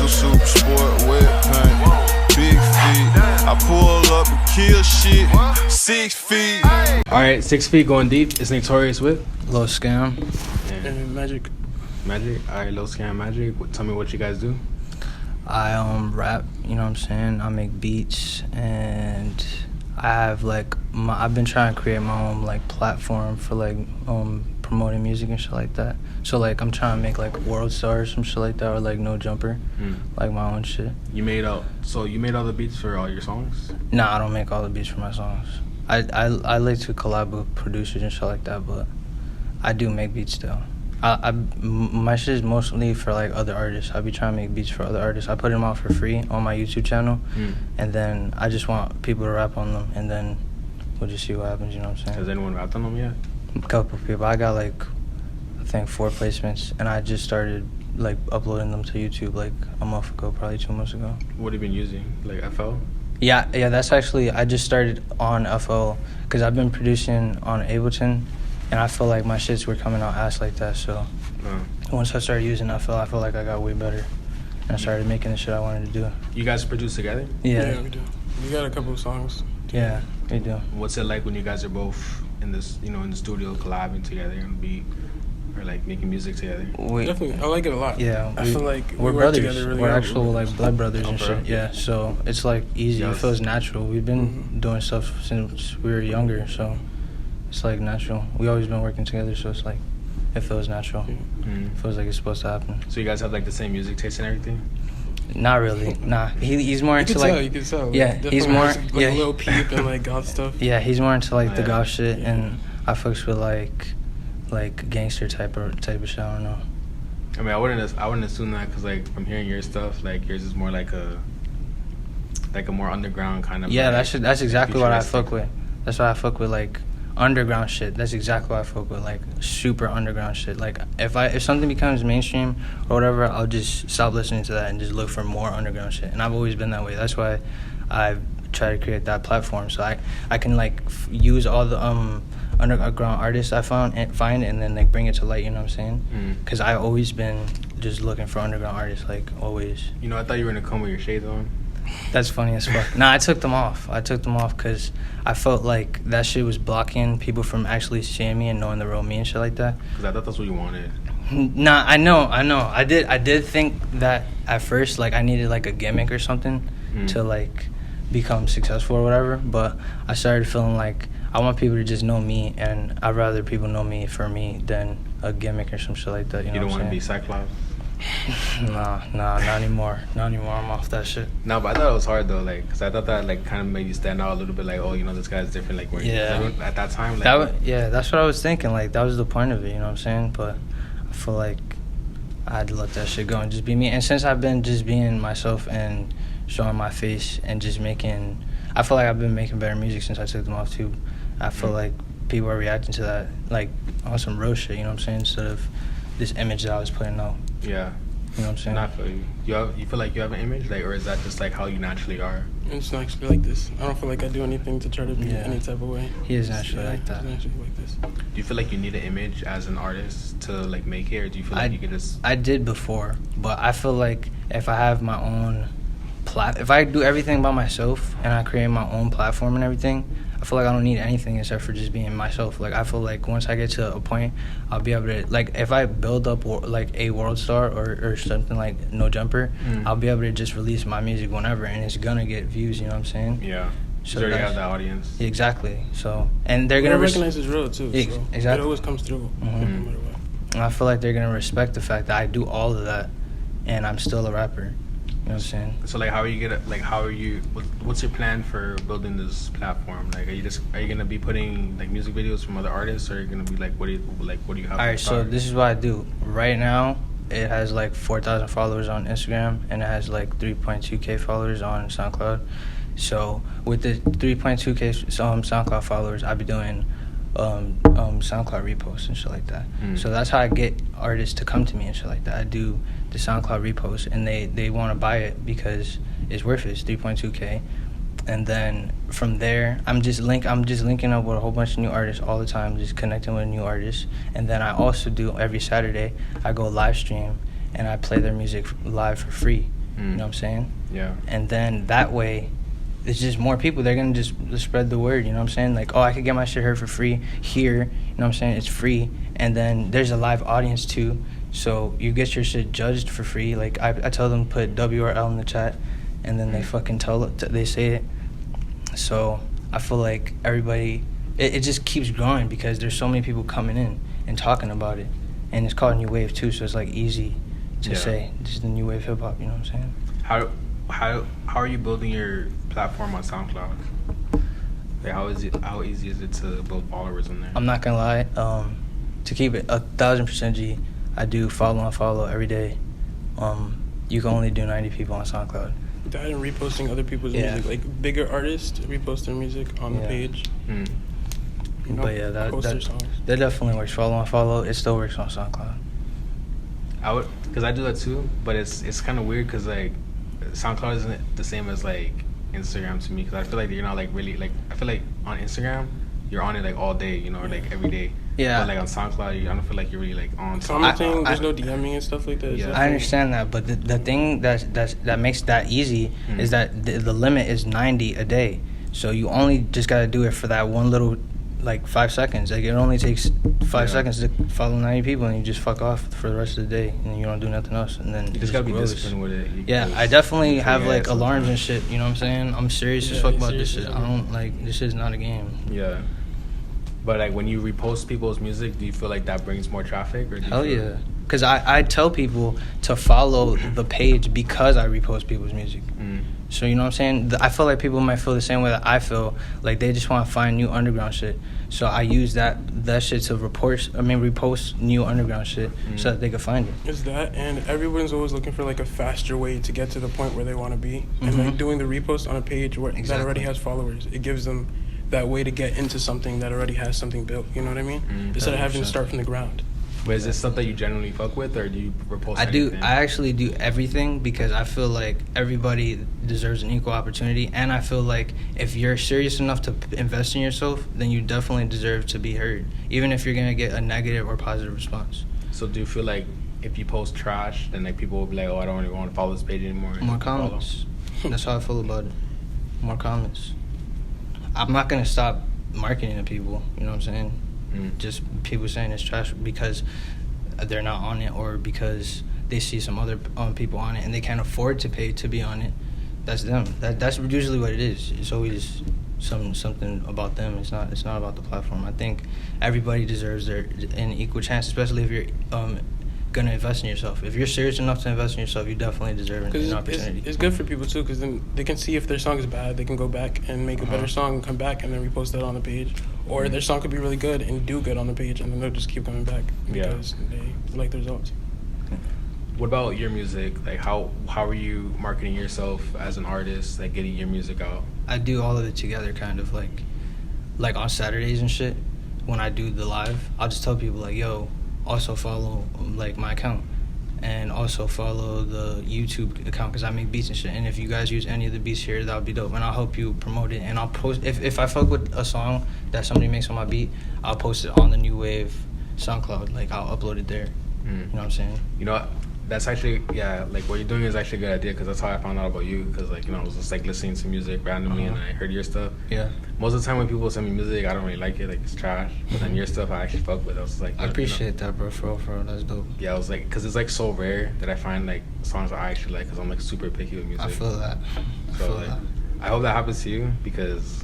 super sport, wet paint, big feet. I pull up and kill shit, 6 feet. Alright, 6 feet going deep. It's Nick Torius with Lil Kam. And Magik. Alright, Lil Kam, Magik. Tell me what you guys do. I rap, you know what I'm saying? I make beats, and I have I've been trying to create my own platform for promoting music and shit like that. So I'm trying to make World Stars, some shit like that, or No Jumper, my own shit. You made all the beats for all your songs? Nah, I don't make all the beats for my songs. I like to collab with producers and shit like that, but I do make beats still. My shit is mostly for other artists. I be trying to make beats for other artists. I put them out for free on my YouTube channel, and then I just want people to rap on them, and then we'll just see what happens. You know what I'm saying? Has anyone rapped on them yet? A couple people. I got I think 4 placements, and I just started uploading them to YouTube a month ago, probably 2 months ago. What have you been using? FL? Yeah. That's actually, I just started on FL because I've been producing on Ableton. And I feel like my shits were coming out ass like that, so once I started using FL, I feel like I got way better. And I started making the shit I wanted to do. You guys produce together? Yeah, we do. We got a couple of songs. Yeah, we do. What's it like when you guys are both in this, in the studio collabing together and or making music together? Definitely, I like it a lot. Yeah, I feel like we're we work brothers. together really we're well. actual blood brothers and shit. Yeah, so it's easy. Yes. It feels natural. We've been doing stuff since we were younger, so it's natural. We always been working together, so it's it feels natural. It feels like it's supposed to happen. So you guys have the same music taste and everything? Not really. Nah, he's more into you can tell. Yeah, he's more has, Lil Peep and goth stuff. Yeah, he's more into the goth shit, and I fucks with gangster type of shit. I don't know. I mean, I wouldn't assume that because from hearing your stuff, yours is more like a more underground kind of. Yeah, that's exactly what I fuck with. That's why I fuck with underground shit. That's exactly what I fuck with, super underground shit. If something becomes mainstream or whatever, I'll just stop listening to that and just look for more underground shit. And I've always been that way. That's why I've tried to create that platform, so I can use all the underground artists I find and then bring it to light. You know what I'm saying? Because I've always been just looking for underground artists, always. I thought you were gonna come with your shades on. That's funny as fuck. Nah, I took them off because I felt like that shit was blocking people from actually seeing me and knowing the real me and shit like that. Because I thought that's what you wanted. Nah, I know. I did think that at first, I needed a gimmick or something to become successful or whatever. But I started feeling I want people to just know me, and I'd rather people know me for me than a gimmick or some shit like that. You know don't what I'm want to be Cyclops? Nah, not anymore. Not anymore. I'm off that shit. No, but I thought it was hard though, because I thought that kind of made you stand out a little bit, this guy's different. At that time, that's what I was thinking. That was the point of it. You know what I'm saying? But I feel like I had to let that shit go and just be me. And since I've been just being myself and showing my face and just making, I feel like I've been making better music since I took them off too. I feel like people are reacting to that on some real shit. You know what I'm saying? Instead of this image that I was putting out. Yeah. You know what I'm saying? Not for you. You feel like you have an image, or is that just how you naturally are? It's naturally like this. I don't feel like I do anything to try to be any type of way. He is naturally like that. He's naturally like this. Do you feel like you need an image as an artist to make it, or do you feel like you can just? I did before, but I feel like if I have my own if I do everything by myself and I create my own platform and everything, I feel like I don't need anything except for just being myself. I feel like once I get to a point, I'll be able to, if I build up a world star or something like No Jumper, I'll be able to just release my music whenever, and it's gonna get views. You know what I'm saying? Yeah. So you already have that audience. Exactly. So, and they're gonna recognize it's real too. So exactly. It always comes through. No matter what. And I feel like they're gonna respect the fact that I do all of that, and I'm still a rapper. You know what I'm saying? So what's your plan for building this platform? Are you gonna be putting music videos from other artists, or are you gonna be what do you have? Alright, so this is what I do. Right now it has 4,000 followers on Instagram, and it has 3.2k followers on SoundCloud. So with the 3.2k SoundCloud followers, I be doing SoundCloud reposts and shit like that. So that's how I get artists to come to me and shit like that. I do the SoundCloud reposts, and they want to buy it because it's worth it. It's 3.2k, and then from there, I'm just linking up with a whole bunch of new artists all the time, just connecting with new artists. And then I also do every Saturday, I go live stream and I play their music live for free. You know what I'm saying? Yeah. And then that way, it's just more people. They're gonna just spread the word. You know what I'm saying? Like, oh, I could get my shit heard for free here. You know what I'm saying? It's free, and then there's a live audience too. So you get your shit judged for free. Like I tell them put WRL in the chat, and then they fucking they say it. So I feel like everybody, it just keeps growing because there's so many people coming in and talking about it, and it's called new wave too. So it's like easy to say this is the new wave hip hop. You know what I'm saying? How are you building your platform on SoundCloud? Like how easy is it to build followers on there? I'm not gonna lie. To keep it 1000% G, I do follow every day. You can only do 90 people on SoundCloud. That and reposting other people's music, like bigger artists repost their music on the page. Mm. You know, But yeah, post their songs. that definitely works. Follow. It still works on SoundCloud. Because I do that too, but it's kind of weird because like SoundCloud isn't the same as like Instagram to me, because I feel like you're not like really like, I feel like on Instagram you're on it like all day, you know, or like every day. Yeah. But like on SoundCloud, I don't feel like you're really like on. Commenting, there's no DMing and stuff like that. Yeah. I understand that, but the thing that makes that easy is that the limit is 90 a day. So you only just gotta do it for that one little, like 5 seconds. Like it only takes 5 seconds to follow 90 people, and you just fuck off for the rest of the day, and you don't do nothing else. And then You just gotta be disciplined with it. I definitely have like alarms and shit. You know what I'm saying? I'm serious as fuck about this shit. serious. I don't like this shit's not a game. Yeah. But like when you repost people's music, do you feel like that brings more traffic? Or do you Hell feel yeah. Because I tell people to follow the page because I repost people's music. So you know what I'm saying? I feel like people might feel the same way that I feel. Like they just want to find new underground shit. So I use that shit to repost new underground shit so that they can find it. It's that, and everyone's always looking for like a faster way to get to the point where they want to be. And like doing the repost on a page that already has followers, it gives them that way to get into something that already has something built. You know what I mean? Instead of having to start from the ground. But is this stuff that you generally fuck with, or do you repost I do. anything? I actually do everything because I feel like everybody deserves an equal opportunity, and I feel like if you're serious enough to invest in yourself, then you definitely deserve to be heard, even if you're gonna get a negative or positive response. So do you feel like if you post trash, then like people will be like, oh, I don't really want to follow this page anymore? More comments. That's how I feel about it. More comments. I'm not gonna stop marketing to people. You know what I'm saying? Just people saying it's trash because they're not on it, or because they see some other people on it and they can't afford to pay to be on it. That's them. That's usually what it is. It's always something about them. It's not about the platform. I think everybody deserves an equal chance, especially if you're gonna invest in yourself. If you're serious enough to invest in yourself, you definitely deserve an opportunity. It's good for people too, because then they can see if their song is bad, they can go back and make a better song and come back and then repost that on the page. Or their song could be really good and do good on the page, and then they'll just keep coming back because they like the results. What about your music? Like how are you marketing yourself as an artist, like getting your music out? I do all of it together, kind of like on Saturdays and shit. When I do the live, I'll just tell people like, yo, also follow like my account, and also follow the YouTube account because I make beats and shit. And if you guys use any of the beats here, that would be dope. And I'll help you promote it. And I'll post if I fuck with a song that somebody makes on my beat, I'll post it on the New Wave SoundCloud. Like I'll upload it there. You know what I'm saying? You know, that's actually like what you're doing is actually a good idea, because that's how I found out about you. Because like, you know, I was just like listening to music randomly and I heard your stuff. Yeah. Most of the time when people send me music, I don't really like it. Like it's trash. But then your stuff I actually fuck with. I was like, I appreciate that, bro. For real, that's dope. Yeah, I was like, because it's like so rare that I find like songs that I actually like, because I'm like super picky with music. I feel that. So like, I hope that happens to you, because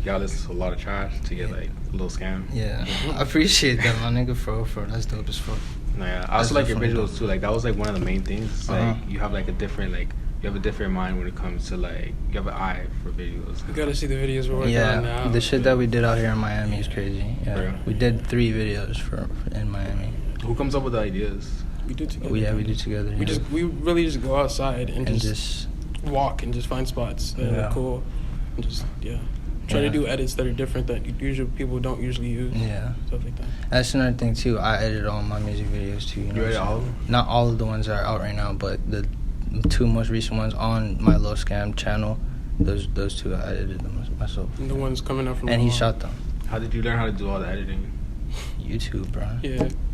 y'all listen to a lot of trash to get like a little scam. Yeah, I appreciate that, my nigga. For real, that's dope as fuck. No, yeah. I also like your definitely visuals too. Like that was like one of the main things. It's like you have like a different you have a different mind when it comes to like, you have an eye for videos. You gotta see the videos we're working on now. The shit that we did out here in Miami is crazy. Yeah, we did 3 videos for in Miami. Who comes up with the ideas? We do together. We do together. We really just go outside and just walk and just find spots that are cool and just try to do edits that are different that usually people don't usually use. Yeah, stuff like that. That's another thing too. I edit all my music videos too. You edit all of them? Not all of the ones that are out right now, but the 2 most recent ones on my Lil Scam channel. Those 2 I edited them myself. And the ones coming out from and he shot them. How did you learn how to do all the editing? YouTube, bro. Yeah.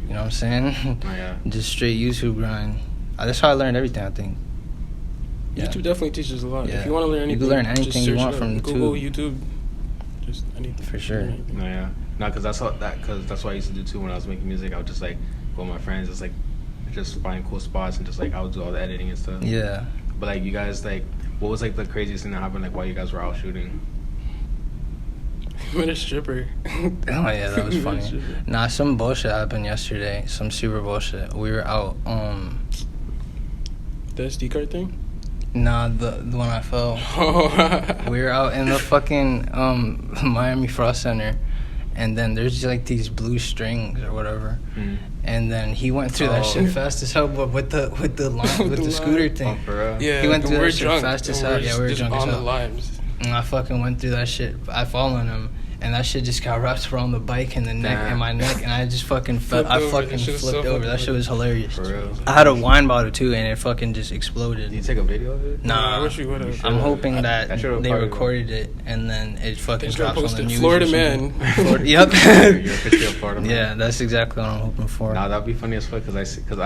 You know what I'm saying? Oh, yeah. Just straight YouTube grind. That's how I learned everything, I think. Yeah. YouTube definitely teaches a lot. Yeah. If you want to learn anything, You can learn just anything you search want it up. from Google, YouTube, just anything. For sure. No, yeah. No, because that's what that's what I used to do too when I was making music. I would just like go with my friends, just find cool spots and just like I would do all the editing and stuff. Yeah. But like you guys, like, what was like the craziest thing that happened like while you guys were out shooting? Met a stripper. Oh yeah, that was funny. Nah, some bullshit happened yesterday. Some super bullshit. We were out. The SD card thing. Nah, the one I fell. We were out in the fucking Miami Frost Center, and then there's like these blue strings or whatever, and then he went through that shit fast as hell, but with the line, with the scooter thing. Oh, for real? Yeah, He went through we're that shit drunk, fast as and hell. we're Yeah, we were just drunk as on the hell. limes. And I fucking went through that shit. I followed him, and that shit just got wrapped around the bike and the neck and my neck, and I just fucking Flipped I over. fucking That shit was flipped so over. That fucking shit was hilarious. For real? I had a wine bottle too, and it fucking just exploded. Did you take a video of it? Nah, I wish we would have. I'm hoping that I should've they probably recorded it and then it fucking They should have drops on the posted news. Florida or something. man. Florida, yep. You're officially a Florida man. Yeah, that's exactly what I'm hoping for. Nah, that'd be funny as fuck because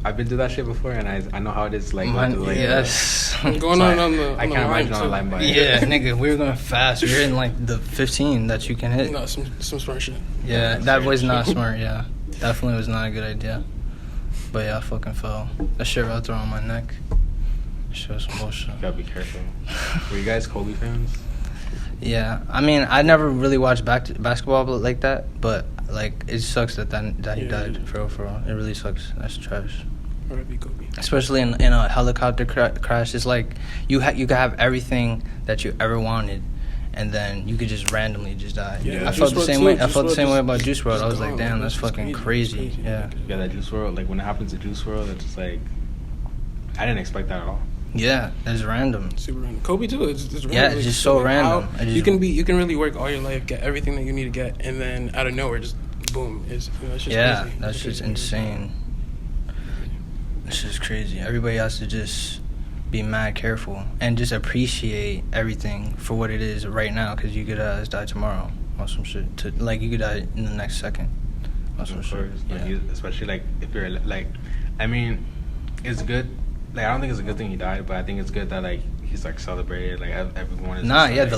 I've been through that shit before and I know how it is like. Mine- going through, like yes. Going So on I the can't imagine on a line bike. Yeah, nigga, we were going fast. We were in like the 15 that you can hit. No, some smart shit. Yeah, that was not smart. Yeah, definitely was not a good idea. But yeah, I fucking fell. That shit wrapped around my neck. Shit was some bullshit. You gotta be careful. Were you guys Kobe fans? Yeah, I mean, I never really watched basketball like that, but like it sucks that he Yeah. died for real. It really sucks. That's trash. R.I.P. Kobe. Especially in a helicopter crash. It's like you could have everything that you ever wanted, and then you could just randomly just die. Yeah, I felt the Juice same WRLD way. too. I felt the Juice same WRLD way about just- Juice WRLD. I just was like, gone. damn, that's It's fucking crazy. Yeah. Yeah, that Juice WRLD. Like when it happens to Juice WRLD, it's just like I didn't expect that at all. Yeah, it's random. Super random. Kobe too. It's random. Yeah, it's just so random. How- I just- you can really work all your life, get everything that you need to get, and then out of nowhere, just boom. It's that's just Yeah, crazy. that's just insane. It's just crazy. Everybody has to just be mad careful and just appreciate everything for what it is right now, because you could die tomorrow or some shit. Like you could die in the next second or some Of shit. course, like, Yeah. especially like if you're like, I mean, it's good. Like I don't think it's a good thing he died, but I think it's good that like he's like celebrated. Like everyone is. Nah, just, yeah, like,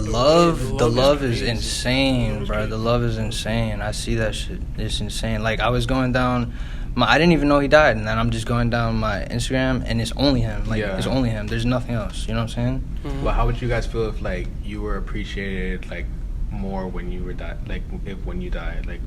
the love is crazy. insane, bro. The love is insane. I see that shit. It's insane. Like I was going down I didn't even know he died, and then I'm just going down my Instagram, and it's only him. Like Yeah. it's only him. There's nothing else. You know what I'm saying? Mhm. Well, how would you guys feel if like you were appreciated like more when you were when you died? Like,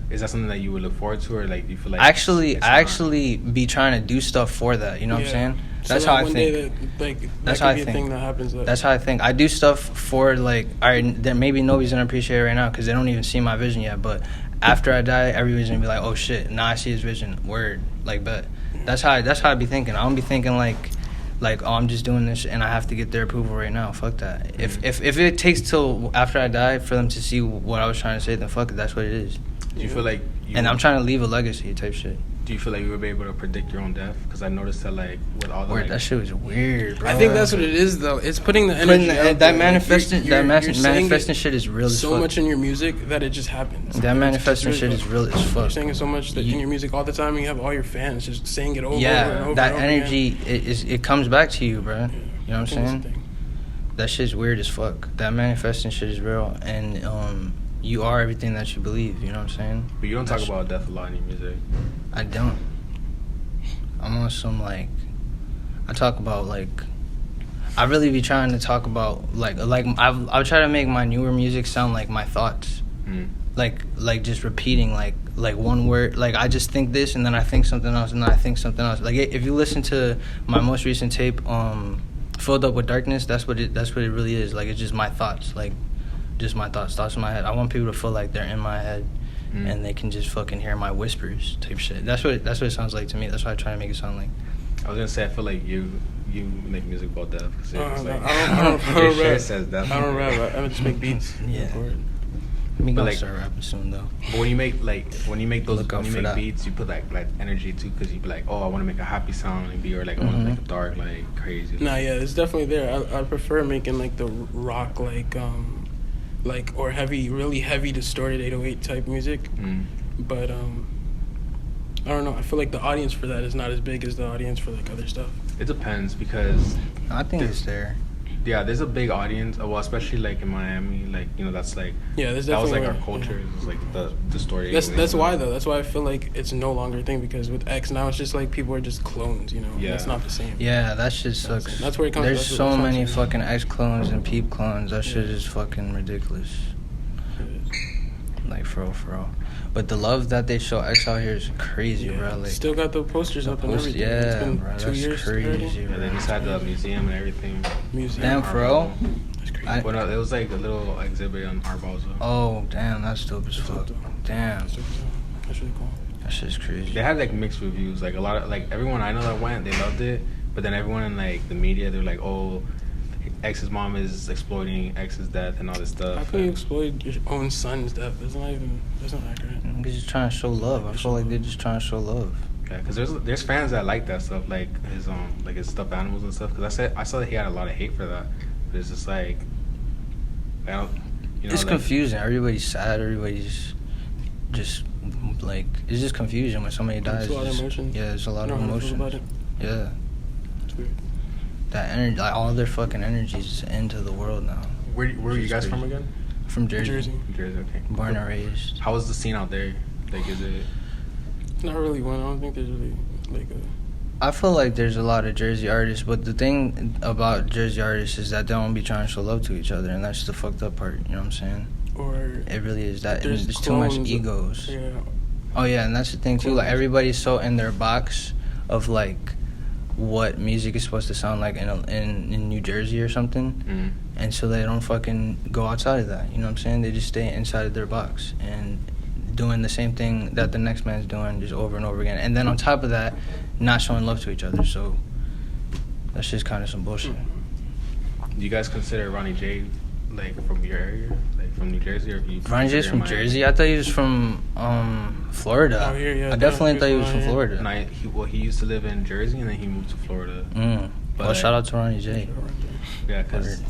is that something that you would look forward to, or like do you feel like Actually, it's I not? actually be trying to do stuff for that. You know what I'm Yeah. saying? So, That's like, how I one think. Day that That's could how I be a think. thing that happens. That's how I think. I do stuff for like, that maybe nobody's gonna appreciate it right now because they don't even see my vision yet. But after I die, everybody's gonna be like, "Oh shit, now I see his vision." Word, like, but that's how I be thinking. I don't be thinking like, oh, I'm just doing this and I have to get their approval right now. Fuck that. If it takes till after I die for them to see what I was trying to say, then fuck it. That's what it is. Do you feel like And I'm trying to leave a legacy type shit. Do you feel like you would be able to predict your own death? Because I noticed that like with all the Word, like, that shit was weird, bro. I think that's what it is, though. It's putting the energy. out there. That manifesting, You're saying manifesting it shit is real as so fuck. much in your music that it just happens. That manifesting shit is real as You're fuck. saying it so much that in your music all the time, and you have all your fans just saying it over and Yeah, over. that and over energy it comes back to you, bro. again. You know what I'm I think that's saying? the thing. That shit's weird as fuck. That manifesting shit is real, and you are everything that you believe. You know what I'm saying? but you don't talk That's- about death a lot in your music. I don't. I'm on some like, I talk about like, I really be trying to talk about like I'll try to make my newer music sound like my thoughts. Mm. Like just repeating like one word, like I just think this and then I think something else and then I think something else. Like if you listen to my most recent tape, Filled Up with Darkness, that's what it really is. Like it's just my thoughts, like just my thoughts in my head. I want people to feel like they're in my head and they can just fucking hear my whispers type shit. That's what it sounds like to me. That's what I try to make it sound like. I was gonna say I feel like you make music about death. 'Cause it's No, like, I don't your shit rap. says death. I don't rap. I just make beats. Yeah. Record. We But gonna like- start rapping soon though. But when you make those Look out when you for make that. beats, you put like energy too, because you be like, oh, I want to make a happy sounding beat, or like I want to Mhm. make a dark, like crazy. Nah, yeah, it's definitely there. I prefer making like the rock, like or heavy, really heavy distorted 808 type music. Mm. But I don't know. I feel like the audience for that is not as big as the audience for like other stuff. It depends because I think it's there. Yeah, there's a big audience. Well, especially like in Miami, like that's like There's that was like definitely our culture. It was like the story. That's why though. That's why I feel like it's no longer a thing, because with X now it's just like people are just clones. Yeah, it's not the same. Yeah, that shit sucks. That's where it comes. There's so many fucking X clones and Peep clones. That shit is fucking ridiculous. Like for real. But the love that they show X out here is crazy, bro. Like, still got the posters up and everything. Yeah, it's been bro, 2 that's years crazy. already. Yeah, they just had the museum and everything. Damn, for real? That's crazy. But it was like a little exhibit on Art Basel. Oh, damn, that's dope as fuck. Damn. That's really cool. That shit's crazy. They had like mixed reviews. Like a lot of like everyone I know that went, they loved it. But then everyone in like the media, they're like, oh, X's mom is exploiting X's death and all this stuff. How can you exploit your own son's death? That's not accurate. They're just trying to show love. I feel like they're just trying to show love. Yeah, because there's fans that like that stuff, like his stuffed animals and stuff. Because I saw that he had a lot of hate for that. But it's just like, I don't, it's confusing. Everybody's sad. Everybody's just like, it's just confusion when somebody dies. It's a lot of emotion. Yeah, there's a lot of emotion. About it. Yeah. It's weird. That energy, like all their fucking energies into the world now. Where are you guys from again? From Jersey. Jersey, okay. Born and raised. How was the scene out there? Like, is it? Not really one. I don't think there's really like a. I feel like there's a lot of Jersey artists, but the thing about Jersey artists is that they don't be trying to show love to each other, and that's the fucked up part. You know what I'm saying? Or it really is that. there's Too much egos. Yeah. Oh yeah, and that's the thing too. Like everybody's so in their box of like what music is supposed to sound like in New Jersey or something, and so they don't fucking go outside of that. You know what I'm saying? They just stay inside of their box and doing the same thing that the next man's doing just over and over again. And then on top of that, not showing love to each other. So that's just kind of some bullshit. Do you guys consider Ronnie J like from your area, like from New Jersey, or if you? Ronnie J's from Jersey? I thought he was from Florida. Oh, here, yeah. I definitely thought he was from Florida. And he used to live in Jersey and then he moved to Florida. But well, shout out to Ronnie J. Yeah, because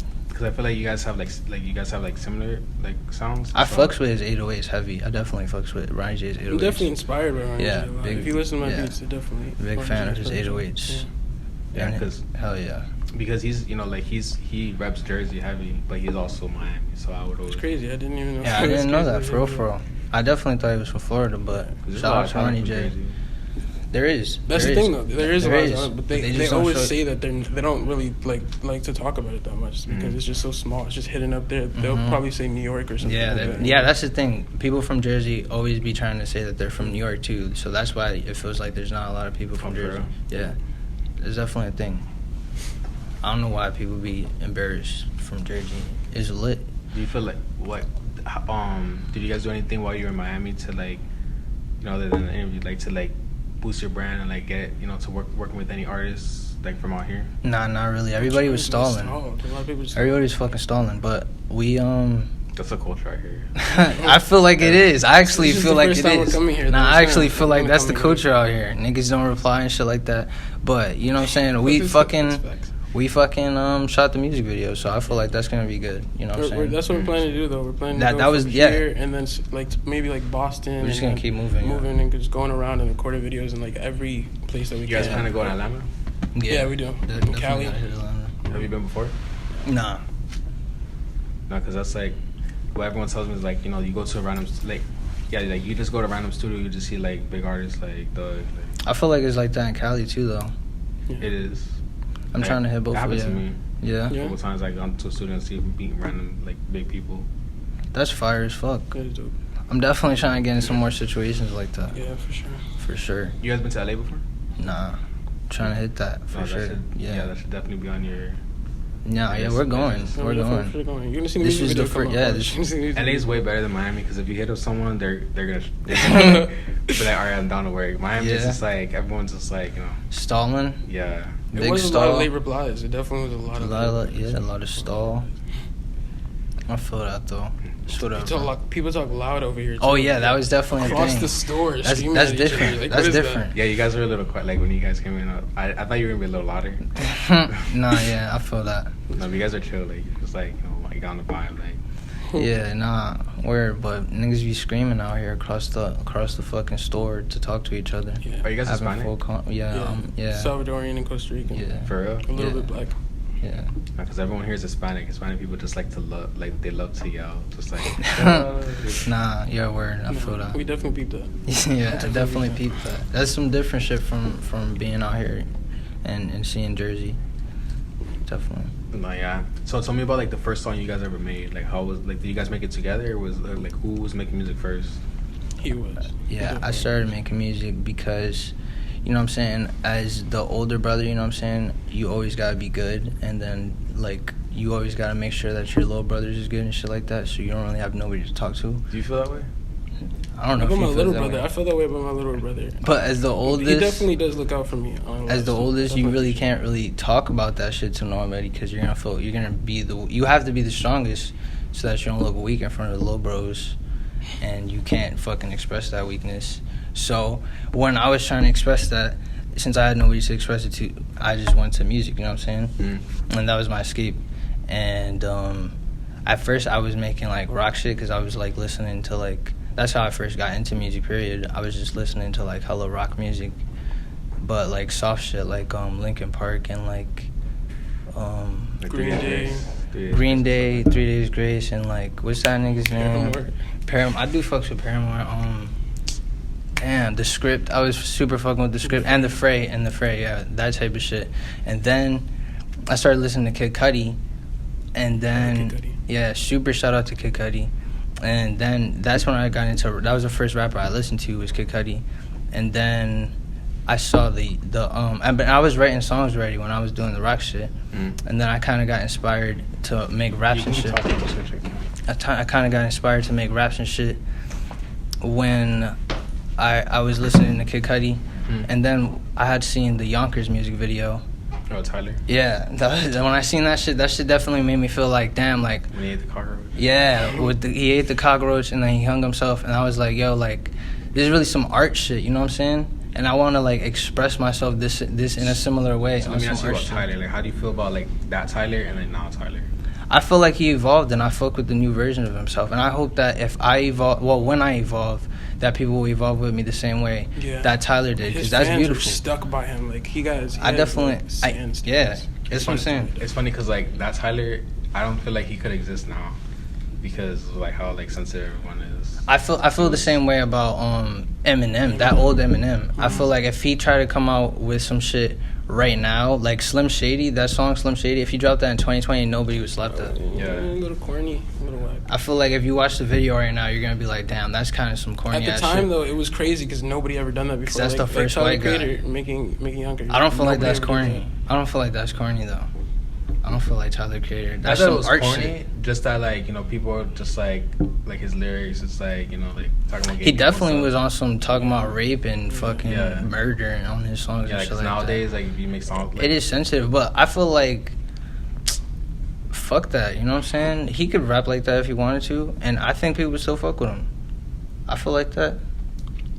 I feel like you guys have like similar like sounds. I fucks with his 808s heavy. I definitely fucks with Ronnie J's 808s. I'm definitely inspired by Ronnie J. Yeah, Big, if you listen to my beats, it definitely. Big fan of his 808s. Yeah, because hell yeah. Because he's he reps Jersey heavy, but he's also Miami. So I would always. It's crazy. I didn't even know. Yeah, I didn't know that for real. I definitely thought he was from Florida, but shout out to Ronnie J. There is. That's the thing, though. There is a lot of talent, but they always say that they don't really like to talk about it that much because it's just so small. It's just hidden up there. They'll probably say New York or something. Yeah, that's the thing. People from Jersey always be trying to say that they're from New York too. So that's why it feels like there's not a lot of people from Jersey. Yeah, it's definitely a thing. I don't know why people be embarrassed from Jersey. It's lit. Do you feel like did you guys do anything while you were in Miami to like, other than the interview, like to like boost your brand and like get to working with any artists like from out here? Nah, not really. Everybody was stalling. Everybody was fucking stalling, but we That's a culture out here. I feel like it is. I actually feel like it is. I actually feel like that's the culture out here. Niggas don't reply and shit like that. But you know what I'm saying? We fucking shot the music video, so I feel like that's gonna be good. You know what I'm saying? That's what we're planning to do, though. We're planning to go here and then like maybe like Boston. We're just gonna keep moving and just going around and recording videos in like every place that we can. You guys plan to go to Atlanta? Yeah, we do. In Cali. Have you been before? Nah. No, because that's like what everyone tells me is like, you go to a random you just go to a random studio, you just see like big artists like Doug. I feel like it's like that in Cali too, though. Yeah. It is. I'm trying to hit both. That happened to me. Yeah. A couple times, like gone to a studio and see meeting random like big people. That's fire as fuck. That is dope. I'm definitely trying to get in some more situations like that. Yeah, for sure. For sure. You guys been to LA before? Nah. Trying to hit that for sure. That should definitely be on your. Yeah, we're going. We're going. You're gonna see the music video come up. LA's way better than Miami because if you hit up someone, they're gonna be like, alright, I'm down to work. Miami's just like everyone's just like stalling. Yeah. It was a lot of late replies. It definitely was a lot of stall. I feel that though. People talk loud over here too. Oh yeah, that was definitely across a thing. the store. That's different. Like, that's different. Yeah, you guys were a little quiet. Like when you guys came in, I thought you were gonna be a little louder. Nah, yeah, I feel that. No, you guys are chill. Like just like like on the vibe. Like yeah, nah, weird. But niggas be screaming out here across the fucking store to talk to each other. Yeah. Are you guys Hispanic? Yeah. Salvadorian and Costa Rican. Yeah. For real? A little bit black. Yeah. Because everyone here is Hispanic. Hispanic people just like to they love to yell. Just like, Nah, you're a word. I feel that. We definitely peeped that. Yeah, I definitely peeped that. That's some different shit from being out here and seeing Jersey. Definitely. No, yeah. So tell me about like the first song you guys ever made. Like how was like did you guys make it together? Or was like who was making music first? He was. Yeah, I started making music because, you know what I'm saying, as the older brother, you know what I'm saying, you always gotta be good, and then like you always gotta make sure that your little brother's is good and shit like that, so you don't really have nobody to talk to. Do you feel that way? I don't know. About If my you little feel that brother, way. I feel that way about my little brother. But as the oldest, he definitely does look out for me. As the oldest, you really can't really talk about that shit to nobody because you have to be the strongest so that you don't look weak in front of the little bros, and you can't fucking express that weakness. So when I was trying to express that, since I had nobody to express it to, I just went to music. You know what I'm saying? And that was my escape. And at first, I was making like rock shit because I was like listening to like. That's how I first got into music, period. I was just listening to, like, hella rock music. But, like, soft shit, like, Linkin Park and, like Green Day. Green Day, 3 Days Grace, and, like, what's that nigga's name? Paramore. I do fucks with Paramore. Damn, The Script. I was super fucking with The Script. And The Fray, yeah, that type of shit. And then I started listening to Kid Cudi. And then, yeah, super shout out to Kid Cudi. And then that's when I got into. That was the first rapper I listened to was Kid Cudi, and then I saw but I was writing songs already when I was doing the rock shit, and then I kind of got inspired to make raps and shit. I kind of got inspired to make raps and shit when I was listening to Kid Cudi, and then I had seen the Yonkers music video. Oh, Tyler? Yeah, when I seen that shit definitely made me feel like, damn, like... When he ate the cockroach? Yeah, he ate the cockroach and then he hung himself, and I was like, yo, like, this is really some art shit, you know what I'm saying? And I want to, like, express myself this in a similar way. So let me ask you about Tyler. Like, how do you feel about, like, that Tyler and then now Tyler? I feel like he evolved, and I fuck with the new version of himself. And I hope that if I evolve... Well, when I evolve... that people will evolve with me the same way that Tyler did, because that's beautiful. His fans were stuck by him, like he that's what I'm saying. It's funny because like that Tyler, I don't feel like he could exist now because of, like how like sensitive everyone is. I feel the same way about Eminem, that old Eminem. I feel like if he tried to come out with some shit right now, like Slim Shady, that song Slim Shady, if he dropped that in 2020, nobody would slap that. Yeah, a little corny, a little whack. I feel like if you watch the video right now, you're gonna be like, damn, that's kind of some corny ass shit. At the time, though, it was crazy because nobody ever done that before. That's the first white guy making Yonkers. I don't feel like that's corny. I don't feel like that's corny though. I don't feel like Tyler Creator. That's some art corny, shit. Just that, like, you know, people are just like his lyrics. It's like, you know, like talking about. He definitely was on some talking about rape and fucking murder and on his songs. Yeah, and shit like nowadays, that. like if you make songs, like, it is sensitive, but I feel like fuck that. You know what I'm saying? He could rap like that if he wanted to, and I think people would still fuck with him. I feel like that.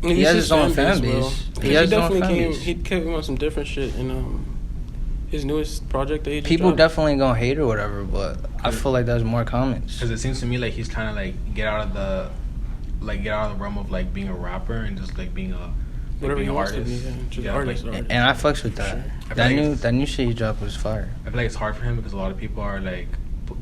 He has his own fan base. He definitely came. He came on some different shit in his newest project. People definitely gonna hate or whatever, but I feel like there's more comments. Because it seems to me like he's trying to like get out of the realm of like being a rapper and just like being a being an artist. Artist. And I fucks with that. Sure. That new shit he dropped was fire. I feel like it's hard for him because a lot of people are like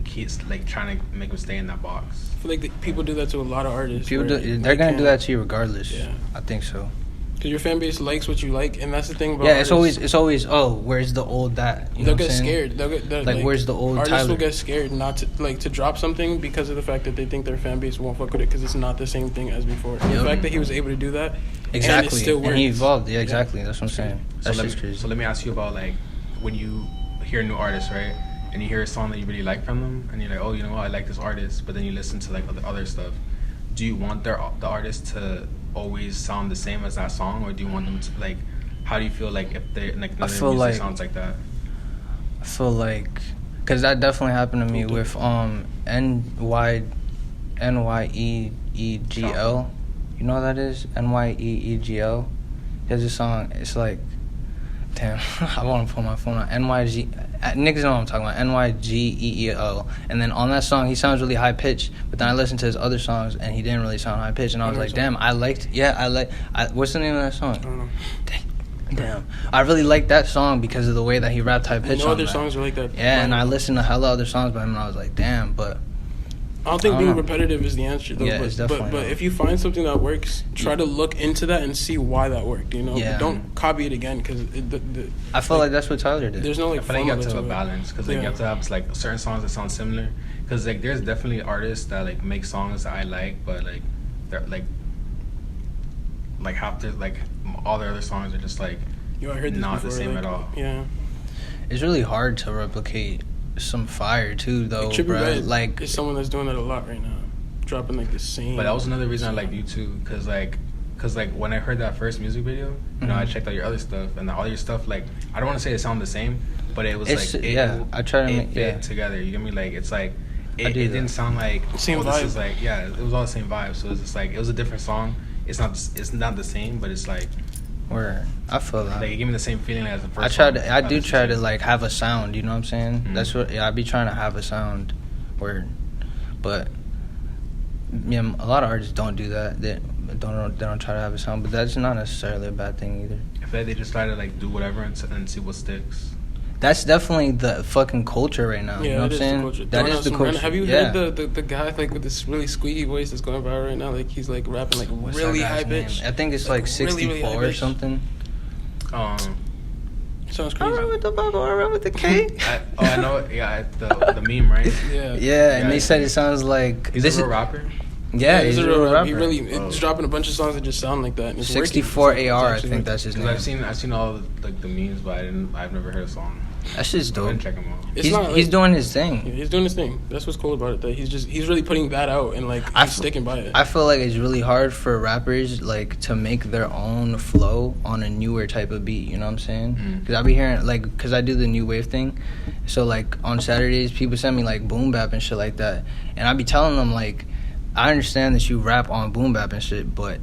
he's like trying to make him stay in that box. I feel like people do that to a lot of artists. They're gonna do that to you regardless. Yeah, I think so. Because your fan base likes what you like, and that's the thing about artists. it's always oh, where's the old that? You they'll get scared. They'll like where's the old artists Tyler? will get scared not to drop something because of the fact that they think their fan base won't fuck with it because it's not the same thing as before. Yep. The fact that he was able to do that, exactly, and it still works. And he evolved. Yeah, exactly. That's what I'm saying. That's just crazy. So let me ask you about like when you hear a new artist, right? And you hear a song that you really like from them, and you're like, oh, you know what, I like this artist, but then you listen to like other stuff. Do you want the artist to always sound the same as that song, or do you want them to like? How do you feel like if they like none of their music sounds like that? I feel like, cause that definitely happened to me with NYEEGL. You know what that is? NYEEGL. There's a song. It's like, damn, I want to pull my phone out. Niggas know what I'm talking about. NYGEEO. And then on that song, he sounds really high pitched. But then I listened to his other songs, and he didn't really sound high pitched. And I was like, damn, what's the name of that song? I don't know. Dang. Damn, I really like that song because of the way that he rap type hits. No on other that. songs are like that. Yeah, and I listened to hella other songs by him, and I was like, damn. But I don't think being repetitive is the answer, though. Yeah, it's definitely but not. if you find something that works, try to look into that and see why that worked. You know, Yeah. don't copy it again because I feel like that's what Tyler did. there's no like. I feel like you have to have a formula balance because like you have to have like certain songs that sound similar. Because like there's definitely artists that like make songs that I like, but like they're like half the like all their other songs are just like Yo, I heard this not the before, same like, at all. Yeah. It's really hard to replicate some fire too, though, Trippie bro. Redd Like, is someone that's doing that a lot right now, dropping like the same. But that was another reason I liked you too, cause like when I heard that first music video, you know, I checked out your other stuff, and all your stuff, like I don't want to say it sounded the same, but it was It's- like I try to it make fit together. You get me? Like it's like I it do that. didn't sound like Same this vibe. is like it was all the same vibe. So it's just like it was a different song. It's not the same, but it's like I feel that. it gave me the same feeling as the first. I song. do listened try to. to like have a sound. You know what I'm saying? Mhm. That's what. Yeah, I be trying to have a sound. But yeah, a lot of artists don't do that. They don't try to have a sound. But that's not necessarily a bad thing either. I feel like they just try to like do whatever and see what sticks. That's definitely the fucking culture right now. Yeah, you know what I'm saying? That is the culture. Have you yeah. heard the guy like with this really squeaky voice that's going viral right now? Like he's like rapping like What's really that guy's high name? pitch. I think it's like 64 really high or pitch. something. Sounds I crazy. run with the bubble, I run with the K. I know it. Yeah, the meme, right? Yeah. Yeah, and Yeah, they said it sounds like He's a real rapper. Yeah, he's a real rapper. He really it's dropping a bunch of songs that just sound like that. And it's 64 working. AR, I It's think actually that's his Because name. I've seen all the memes, but I've never heard a song. That shit's Go ahead dope. and check him out. It's not, like- He's doing his Yeah, thing. he's doing his thing. That's what's cool about it. That he's really putting that out and like I he's f- sticking by it. I feel like it's really hard for rappers like to make their own flow on a newer type of beat. You know what I'm saying? Mm. Because I be hearing like, because I do the new wave thing, so like on Saturdays people send me like boom bap and shit like that, and I be telling them like, I understand that you rap on boom bap and shit, but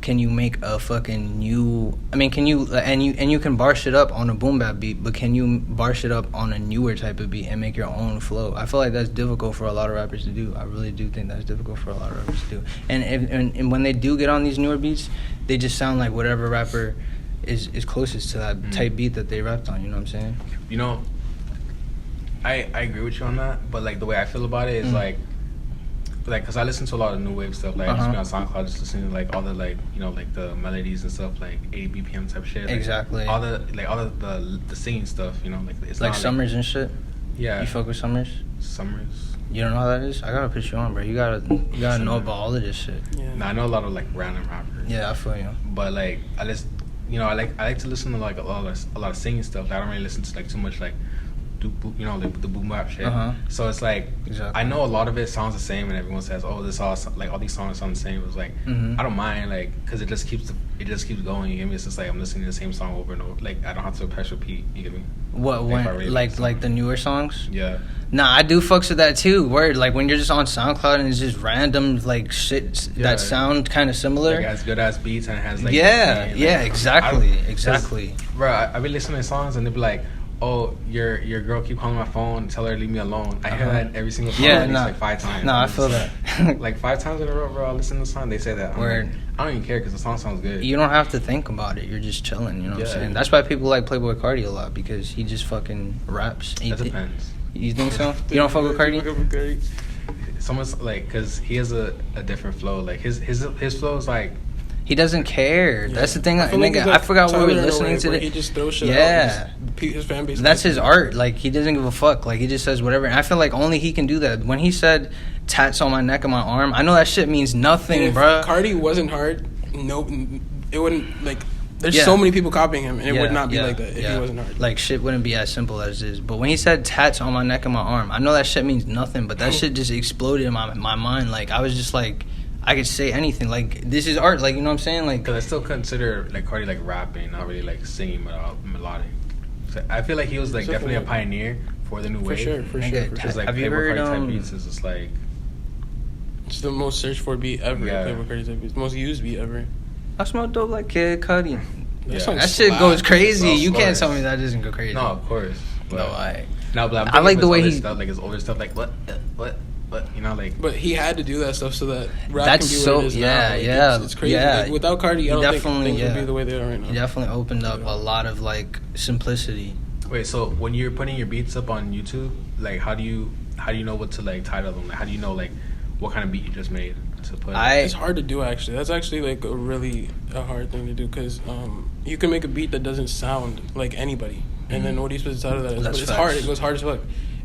can you make a fucking new? I mean, can you and you can bar shit up on a boom bap beat, but can you bar shit up on a newer type of beat and make your own flow? I feel like that's difficult for a lot of rappers to do. I really do think that's difficult for a lot of rappers to do. And when they do get on these newer beats, they just sound like whatever rapper is closest to that type beat that they rapped on. You know what I'm saying? You know, I agree with you on that, but like the way I feel about it is like because I listen to a lot of new wave stuff. Like I just be on SoundCloud, just listening to like all the like like the melodies and stuff, like 80 BPM type shit. Like, Exactly. All the singing stuff. Like it's Like not, Summers and shit. Yeah. You fuck with Summers? Summers. You don't know how that is? I gotta put you on, bro. You gotta know about all of this shit. Yeah. Nah, I know a lot of like random rappers. Yeah, I feel you. But like I just I like to listen to like a lot of singing stuff. I don't really listen to like too much like like the boom bap shit. So it's like Exactly. I know a lot of it sounds the same, and everyone says, "Oh, this all like all these songs sound the same." It was like I don't mind like because it just keeps going. You get me? It's just like I'm listening to the same song over and over. Like I don't have to press repeat. You get me? What If when I really like the newer songs? Yeah. Nah, I do fucks with that too. Word, like when you're just on SoundCloud and it's just random like shit Yeah. that sound kind of similar. Like it has good ass beats and it has like Exactly. Bro, I be listening to songs and they be like, "Oh, your girl keep calling my phone, tell her to leave me alone." I hear that every single song. Yeah, It's nah. like 5 times. No, I I'm feel just that. like 5 times in a row, bro. I listen to the song. They say that. I'm Word. like, I don't even care because the song sounds good. You don't have to think about it. You're just chilling. You know what I'm Yeah. saying? That's why people like Playboy Cardi a lot because he just fucking raps. That depends. You think so? You don't fuck with Cardi? Someone's like, cause he has a different flow. Like his flow is like. He doesn't care. Yeah. That's the thing. I feel like Nigga, he's I like forgot what we Tyler were in a listening way to. where he just throws shit Yeah. out. His fan base. That's likes his it. art. Like he doesn't give a fuck. Like he just says whatever. And I feel like only he can do that. When he said tats on my neck and my arm, I know that shit means nothing, If bruh. Cardi wasn't hard, no, it wouldn't like. There's Yeah. so many people copying him, and it Yeah, would not be yeah, like that if yeah. he wasn't hard. Like shit wouldn't be as simple as it is. But when he said tats on my neck and my arm, I know that shit means nothing. But that shit just exploded in my mind. Like I was just like, I could say anything. Like this is art. Like you know what I'm saying? Like Because I still consider like Cardi like rapping, not really like singing melodic. So I feel like he was like definitely a pioneer for the new For wave. sure, for Nigga, sure. Because like Have you Playboy heard, Cardi type beats is just like. It's the most searched for beat ever. Yeah. Playboy Cardi type beats, most used beat ever. I smell dope like Kid Cudi. Yeah. song That shit slaps. goes crazy. Of You can't course. tell me that doesn't go crazy. No, of course. But, No, I. No, but I'm I like thinking the of way his he- stuff, like his older stuff, like what, but you know, like. But he had to do that stuff so that rap That's can be so what it is yeah, now. Like, yeah, it's crazy. yeah. Like, without Cardi, I don't think things would be the way they are right now. He definitely opened up a lot of like simplicity. Wait, so when you're putting your beats up on YouTube, like how do you know what to like title them? Like, how do you know like what kind of beat you just made to put? It's hard to do actually. That's actually like a hard thing to do because you can make a beat that doesn't sound like anybody, and then what are you supposed to title that? But it's hard. It goes hard as fuck.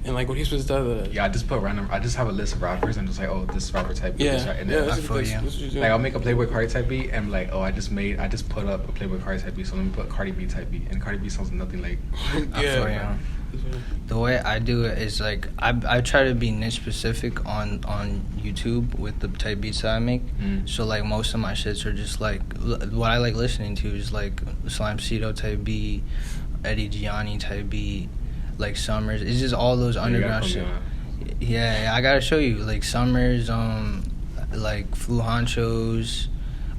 And like, what are you supposed to title that? Yeah, I just put random. I just have a list of rappers and just like, oh, this rapper type beat. Yeah, And yeah. like I'll make a Playboy Cardi type beat and like, oh, I just put up a Playboy Cardi type beat, so let me put Cardi B type beat, and Cardi B sounds nothing like. Yeah. The way I do it is like I try to be niche specific on YouTube with the type beats that I make. So like most of my shits are just like what I like listening to is like Slime Cedo type beat, Eddie Gianni type beat, like Summers. It's just all those underground shit. Yeah, I gotta show you like Summers, like Flu Honchos,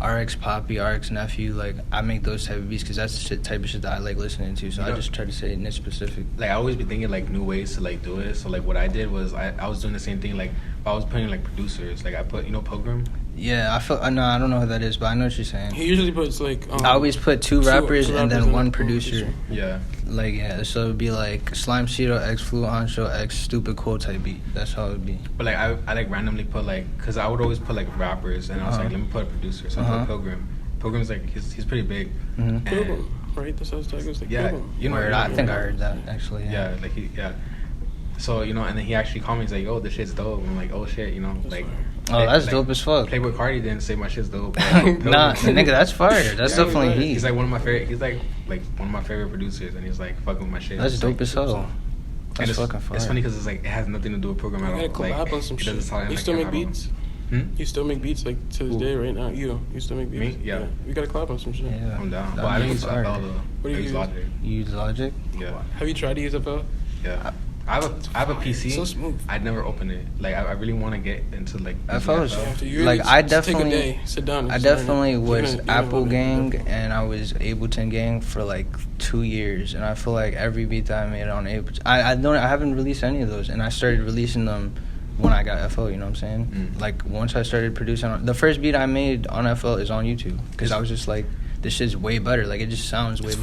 RX Poppy, RX Nephew. Like I make those type of beats because that's the type of shit that I like listening to. So I just try to say niche specific. Like I always be thinking like new ways to like do it. So like what I did was I was doing the same thing. Like I was putting like producers. Like I put Pilgrim. Yeah, I feel. No, I don't know who that is, but I know what you're saying. He usually puts like. I always put two rappers and then one producer. Yeah. Like so it'd be like Slime Cedo X Flu Honcho X Stupid Cool type beat. That's how it'd be. But like I like randomly put like, cause I would always put like rappers, and I was like, let me put a producer. So I put Pilgrim. Pilgrim's like he's pretty big. Pilgrim, right? That's how his tag was. Like, yeah, Pilgrim. I think I heard that actually. Yeah, like So and then he actually called me. He's like, "Oh, this shit's dope." I'm like, "Oh shit," like. Oh, that's dope as fuck. Playboy Cardi didn't say my shit's dope. Nah, nigga, that's fire. That's definitely heat. He's like one of my favorite. He's like one of my favorite producers, and he's like fucking with my shit. That's dope as hell. That's fucking fire. It's funny because it's like it has nothing to do with program at all. You gotta collab on some shit. You still make beats? You still make beats like to this day right now? You still make beats? Me? Yeah. We gotta collab on some shit. Yeah. I'm down. But I don't use FL though. What do you use? Logic. You use Logic? Yeah. Have you tried to use FL? Yeah. I have a PC. So smooth. I'd never open it. Like I really want to get into like FL. Like I definitely take a day, sit down. I definitely was Apple Gang and I was Ableton Gang for like 2 years, and I feel like every beat that I made on Ableton, I haven't released any of those, and I started releasing them when I got FL. You know what I'm saying? Like once I started producing, the first beat I made on FL is on YouTube because I was just like, this shit's way better. Like it just sounds way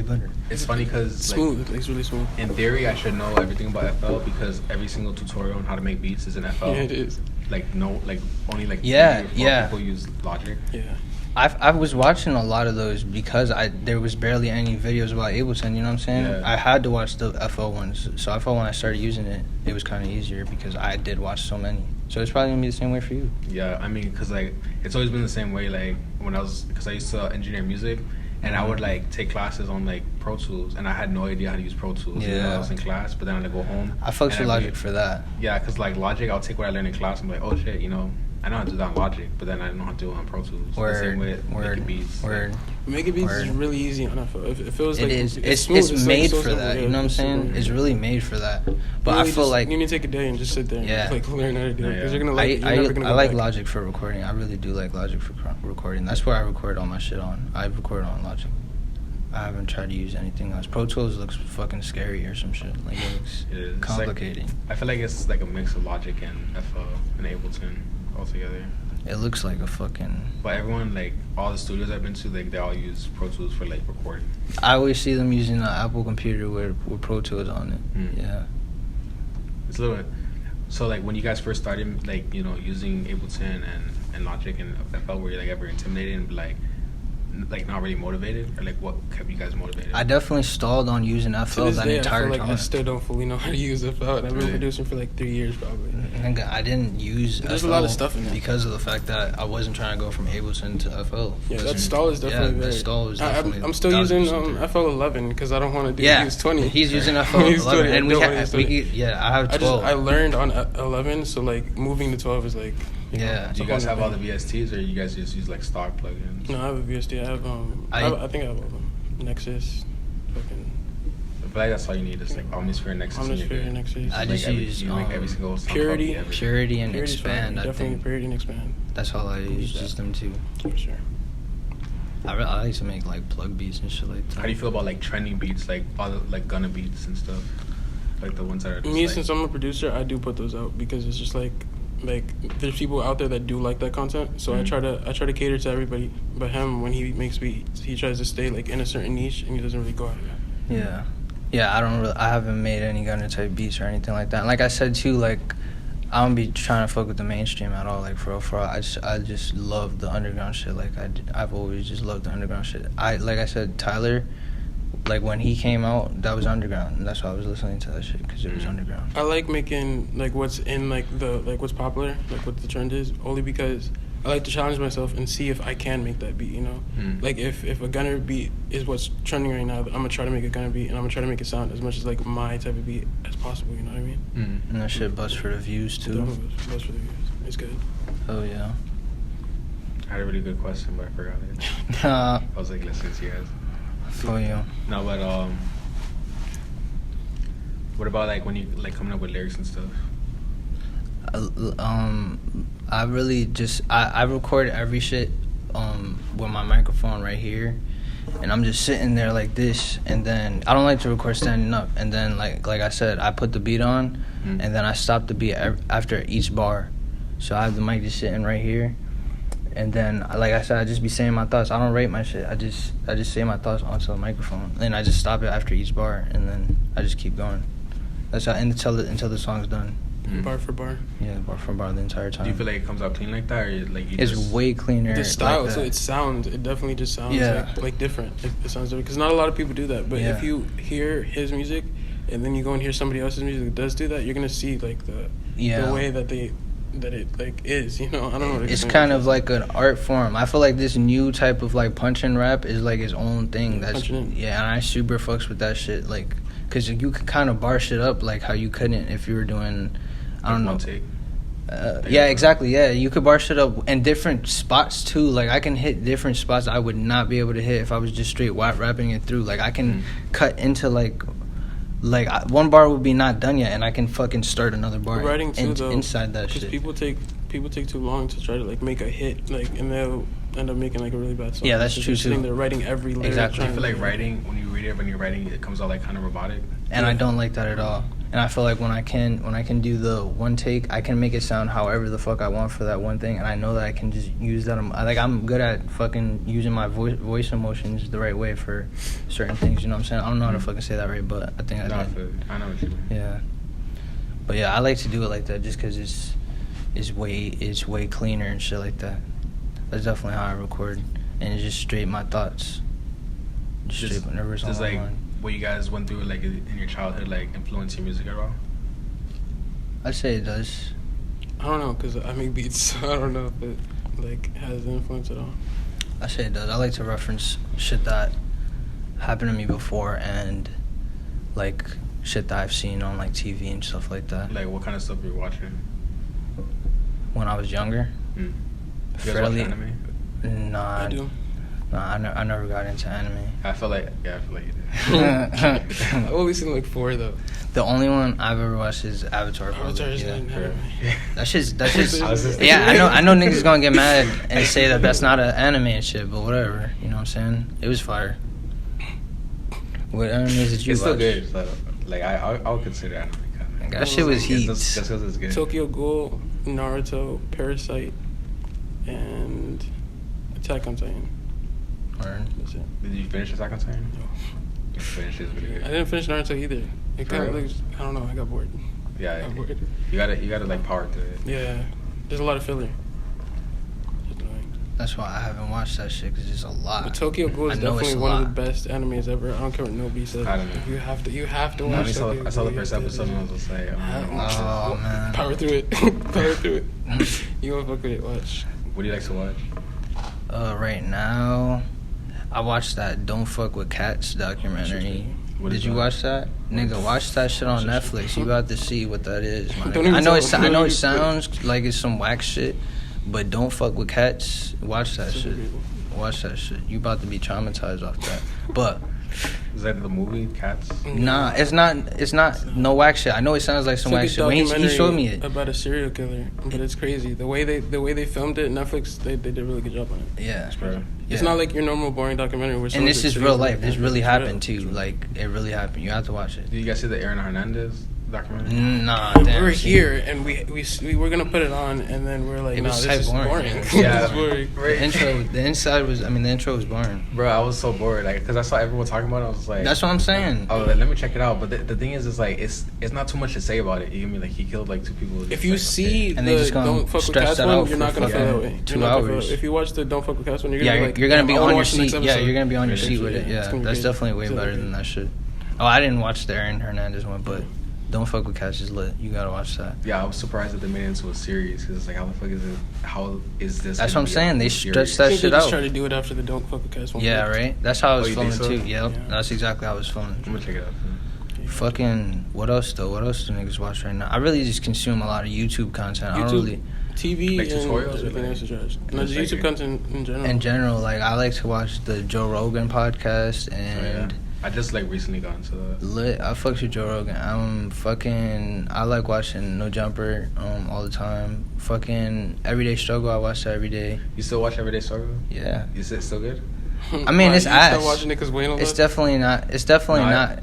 better. It's funny because smooth. It's really smooth. In theory, I should know everything about FL because every single tutorial on how to make beats is in FL. Yeah, it is. Like no, like only like 3 or 4 people use Logic. Yeah. I was watching a lot of those because there was barely any videos about Ableton, you know what I'm saying? Yeah. I had to watch the FL ones, so I felt when I started using it, it was kind of easier because I did watch so many. So it's probably going to be the same way for you. Yeah, I mean, because like, it's always been the same way, like, because I used to engineer music, and I would like take classes on like Pro Tools, and I had no idea how to use Pro Tools. Yeah. Even though I was in class, but then I'd go home. I fucks with Logic for that. Yeah, because like Logic, I'll take what I learned in class and be like, oh shit, I know how to do that on Logic, but then I don't know how to do it on Pro Tools. The same way making beats. Making beats is really easy on FL. It feels like it's like made so for simple. that. Yeah, you know what I'm saying? It's really made for that. But I feel like you need to take a day and just sit there and like learn how to do it because you're gonna like. I like Logic for recording. I really do like Logic for recording. That's where I record all my shit on. I record on Logic. I haven't tried to use anything else. Pro Tools looks fucking scary or some shit. Like it looks complicated. Like, I feel like it's like a mix of Logic and FL and Ableton all together. It looks like a fucking. But everyone, like all the studios I've been to, like they all use Pro Tools for like recording. I always see them using an Apple computer with Pro Tools on it. Yeah. It's a little bit. So like when you guys first started, like using Ableton and Logic and FL, were you like ever intimidated and like not really motivated, or like what kept you guys motivated? I definitely stalled on using FL that entire time. I still don't fully know how to use FL, and I've been producing for like 3 years probably. I didn't use FL. There's a lot of stuff in there because of the fact that I wasn't trying to go from Ableton to FL. Yeah, that stall is definitely there. That stall is definitely. I'm still using FL 11 because I don't want to use 20. He's using FL 11, and I have 12. I learned on 11, so like moving to 12 is like. Yeah. Do you guys have all the VSTs, or you guys just use like stock plugins? No, I have a VST. I think I have all of them. Nexus, fucking. I feel like that's all you need is like Omnisphere, Nexus. Nexus. I just use every single Purity, and Expand. Definitely Purity and Expand. That's all I use. Just them two. For sure. I used to make like plug beats and shit like that. How do you feel about like trending beats, like all the, like Gunna beats and stuff? Like the ones that are just Me, like, since I'm a producer, I do put those out because it's just like there's people out there that do like that content. So I try to cater to everybody. But him, when he makes beats, he tries to stay like in a certain niche, and he doesn't really go out there. Yeah. I haven't made any Gunner type beats or anything like that. And like I said too, like I don't be trying to fuck with the mainstream at all. Like for real. I just love the underground shit. Like I've always just loved the underground shit. Like I said, Tyler, like when he came out, that was underground, and that's why I was listening to that shit, because it was underground. I like making like what's in like what's popular, like what the trend is, only because I like to challenge myself and see if I can make that beat, you know? Like if a Gunner beat is what's trending right now, I'm gonna try to make a Gunner beat, and I'm gonna try to make it sound as much as like my type of beat as possible, you know what I mean? And that shit busts for the views too. Definitely busts for the views. It's good. Oh yeah. I had a really good question, but I forgot it. I I was like listening to you guys. feel you. No, but what about like when you like coming up with lyrics and stuff? I really just I record every shit with my microphone right here, and I'm just sitting there like this, and then I don't like to record standing up, and then like I said, I put the beat on, and then I stop the beat after each bar, so I have the mic just sitting right here, and then like I said, I just be saying my thoughts. I don't rate my shit. I just say my thoughts onto the microphone, and I just stop it after each bar, and then I just keep going. That's how until the song's done. Bar for bar. Yeah, bar for bar the entire time. Do you feel like it comes out clean like that, or like you It's just... way cleaner. The style, like so that. it definitely just sounds Yeah. like different. It sounds different because not a lot of people do that. But Yeah. if you hear his music and then you go and hear somebody else's music that does do that, you're gonna see like the way that it like is. You know, I don't know. What to It's explain kind it. of like an art form. I feel like this new type of like punch-in rap is like its own thing. That's Punching in. yeah, and I super fucks with that shit. Like, cause you could kind of bar shit up like how you couldn't if you were doing, I don't know. One take. Yeah, exactly. Yeah, you could bar shit up in different spots too. Like I can hit different spots I would not be able to hit if I was just straight rapping it through. Like I can cut into like one bar would be not done yet, and I can fucking start another bar. Writing too, though, inside that because shit. people take too long to try to like make a hit, like, and they'll end up making like a really bad song. Yeah, that's Because true, they're sitting too. there writing every lyric. Exactly. I feel like writing, when you're writing, it comes out like kind of robotic. And I don't like that at all. And I feel like when I can do the one take, I can make it sound however the fuck I want for that one thing, and I know that I can just use that. I'm good at fucking using my voice emotions the right way for certain things. You know what I'm saying? I don't know how to fucking say that right, but I think I did. I know what you mean. Yeah. But yeah, I like to do it like that just because it's way cleaner and shit like that. That's definitely how I record, and it's just straight my thoughts. Just straight whenever it's on Does my like mind. what you guys went through like in your childhood like influence your music at all? I'd say it does. I don't know, because I make beats, so I don't know if it like has influence at all. I say it does. I like to reference shit that happened to me before, and like shit that I've seen on like TV and stuff like that. Like what kind of stuff were you watching? When I was younger, You guys watch anime? Nah, I do. I never got into anime. I feel like you did. I've only seen like 4 though. The only one I've ever watched is Avatar. Avatar is yeah. not anime. That's just just- yeah. I know niggas gonna get mad and say that that's not an anime and shit, but whatever. You know what I'm saying? It was fire. What anime did you It's watch? still good. So, like I would consider anime kind of. That shit was heat. Just because it's good. Tokyo Ghoul, Naruto, Parasite, and Attack on Titan. Word. That's it. Did you finish Attack on Titan? No. You finished it. It's pretty I good. didn't finish Naruto either. It kind of real? looks, I don't know, I got bored. Yeah, I got bored. you gotta like power through it. Yeah, there's a lot of filler. It's annoying. That's why I haven't watched that shit, because it's a lot. But Tokyo Ghoul is I know it's definitely a one of lot. the best animes ever. I don't care what nobody says. I don't know. You have to I watch Tokyo I saw the Ghoul. first You have episode to. and I was just like, Oh, man. Power through it. Power through it. You won't fuck with it. Watch. what do you like to watch? Right now, I watched that "Don't Fuck with Cats" documentary. What Did is you that? watch that? Nigga, watch that shit on Netflix. You about to see what that is. My Don't nigga. even I know tell it. them. I know Don't it even tell them. sounds like it's some whack shit, but don't fuck with cats. Watch that shit. Watch that shit. You about to be traumatized off that. But Is that the movie Cats? nah, it's not. It's not no whack shit. I know it sounds like some It's whack like a shit. When he documentary showed me it. about a serial killer, but it's crazy. The way they filmed it, Netflix, they did a really good job on it. Yeah. Bro. It's Yeah. not like your normal boring documentary. Where And someone this just is sits real there life. This and- really it's happened real. too. Like it really happened. You have to watch it. Did you guys see the Aaron Hernandez documentary? Nah, We damn. were see. here and we were gonna put it on, and then we're like, It no, was this is boring. boring. Yeah. This is boring. The intro was boring. Bro, I was so bored, like, cause I saw everyone talking about it. I was like, That's what I'm saying. I was like, let me check it out. But the thing is like, it's not too much to say about it. You get me? Like, he killed like 2 people. If you see And they the just gonna Don't Fuck with stretch Cats that one, out you're for not gonna feel that way. fucking 2 You're not gonna feel hours. it. If you watch the Don't Fuck with Cats one, you're gonna Yeah, be like, you're gonna be I wanna on your watch the next seat. Yeah, episode. you're gonna be on your It's seat with it. crazy. It's Yeah, gonna be that's crazy. definitely way It's gonna better be than crazy. that shit. Oh, I didn't watch the Aaron Hernandez one, but Don't Fuck with Cats is lit. You gotta watch that. Yeah, I was surprised that they made it into a series. Cause it's like, how the fuck is it? How is this? That's gonna what I'm be a saying. They series? stretched I that think shit they just out. try to do it after the Don't Fuck with Cats one. Yeah, right. That's how I was you feeling think so? too. Yep, Yeah. that's exactly how I was feeling. I'm gonna check it out. Fucking what else though? What else do niggas watch right now? I really just consume a lot of YouTube content. I don't YouTube. really, TV Like and tutorials or everything like- else is trash. No, just just like YouTube content in general. in general, like I like to watch the Joe Rogan podcast and. Yeah. I just like recently got into that. Lit. I fucks with Joe Rogan. I like watching No Jumper all the time. Fucking Everyday Struggle. I watch that every day. You still watch Everyday Struggle? Yeah. Is it still good? I mean, Why, it's you ass. Start watching it 'cause Wayne It's definitely not. It's definitely No, not.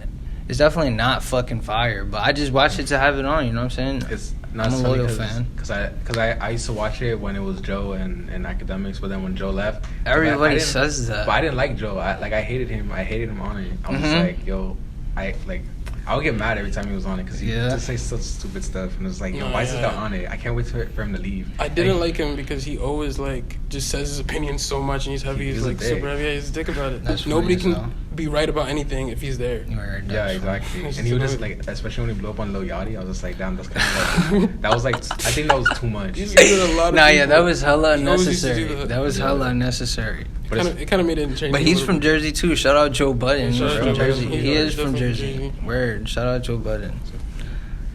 It's definitely not fucking fire. But I just watch it to have it on. You know what I'm saying? It's not I'm a funny loyal fan. Because I used to watch it when it was Joe and academics, but then when Joe left, Everybody I didn't- says that. But I didn't like Joe. I hated him. I hated him on it. I was just Mhm. like, yo, I would get mad every time he was on it because he Yeah. just say such stupid stuff, and it was like, yo, No, why is this yeah. guy on it? I can't wait for him to leave. I didn't like him because he always like just says his opinion so much, and he's heavy. He's He's a like dick. super heavy. Yeah, he's a dick about it. That's Nobody funny as can hell. be right about anything if he's there. Word, Yeah, that's exactly. It's And he would just annoying. like, especially when he blew up on Lil Yachty, I was just like, damn, that's kind of like, that was like, I think that was too much. He's good at a lot of Nah, yeah, people. that was hella He always used to do unnecessary. That was Yeah. hella unnecessary. But it's- It kind of made it change. But a he's little from bit. Jersey too. Shout out Joe Budden. Shout He's out from Joe Jersey. Budden. He is from Definitely Jersey. Jersey. Word. Shout out Joe Budden.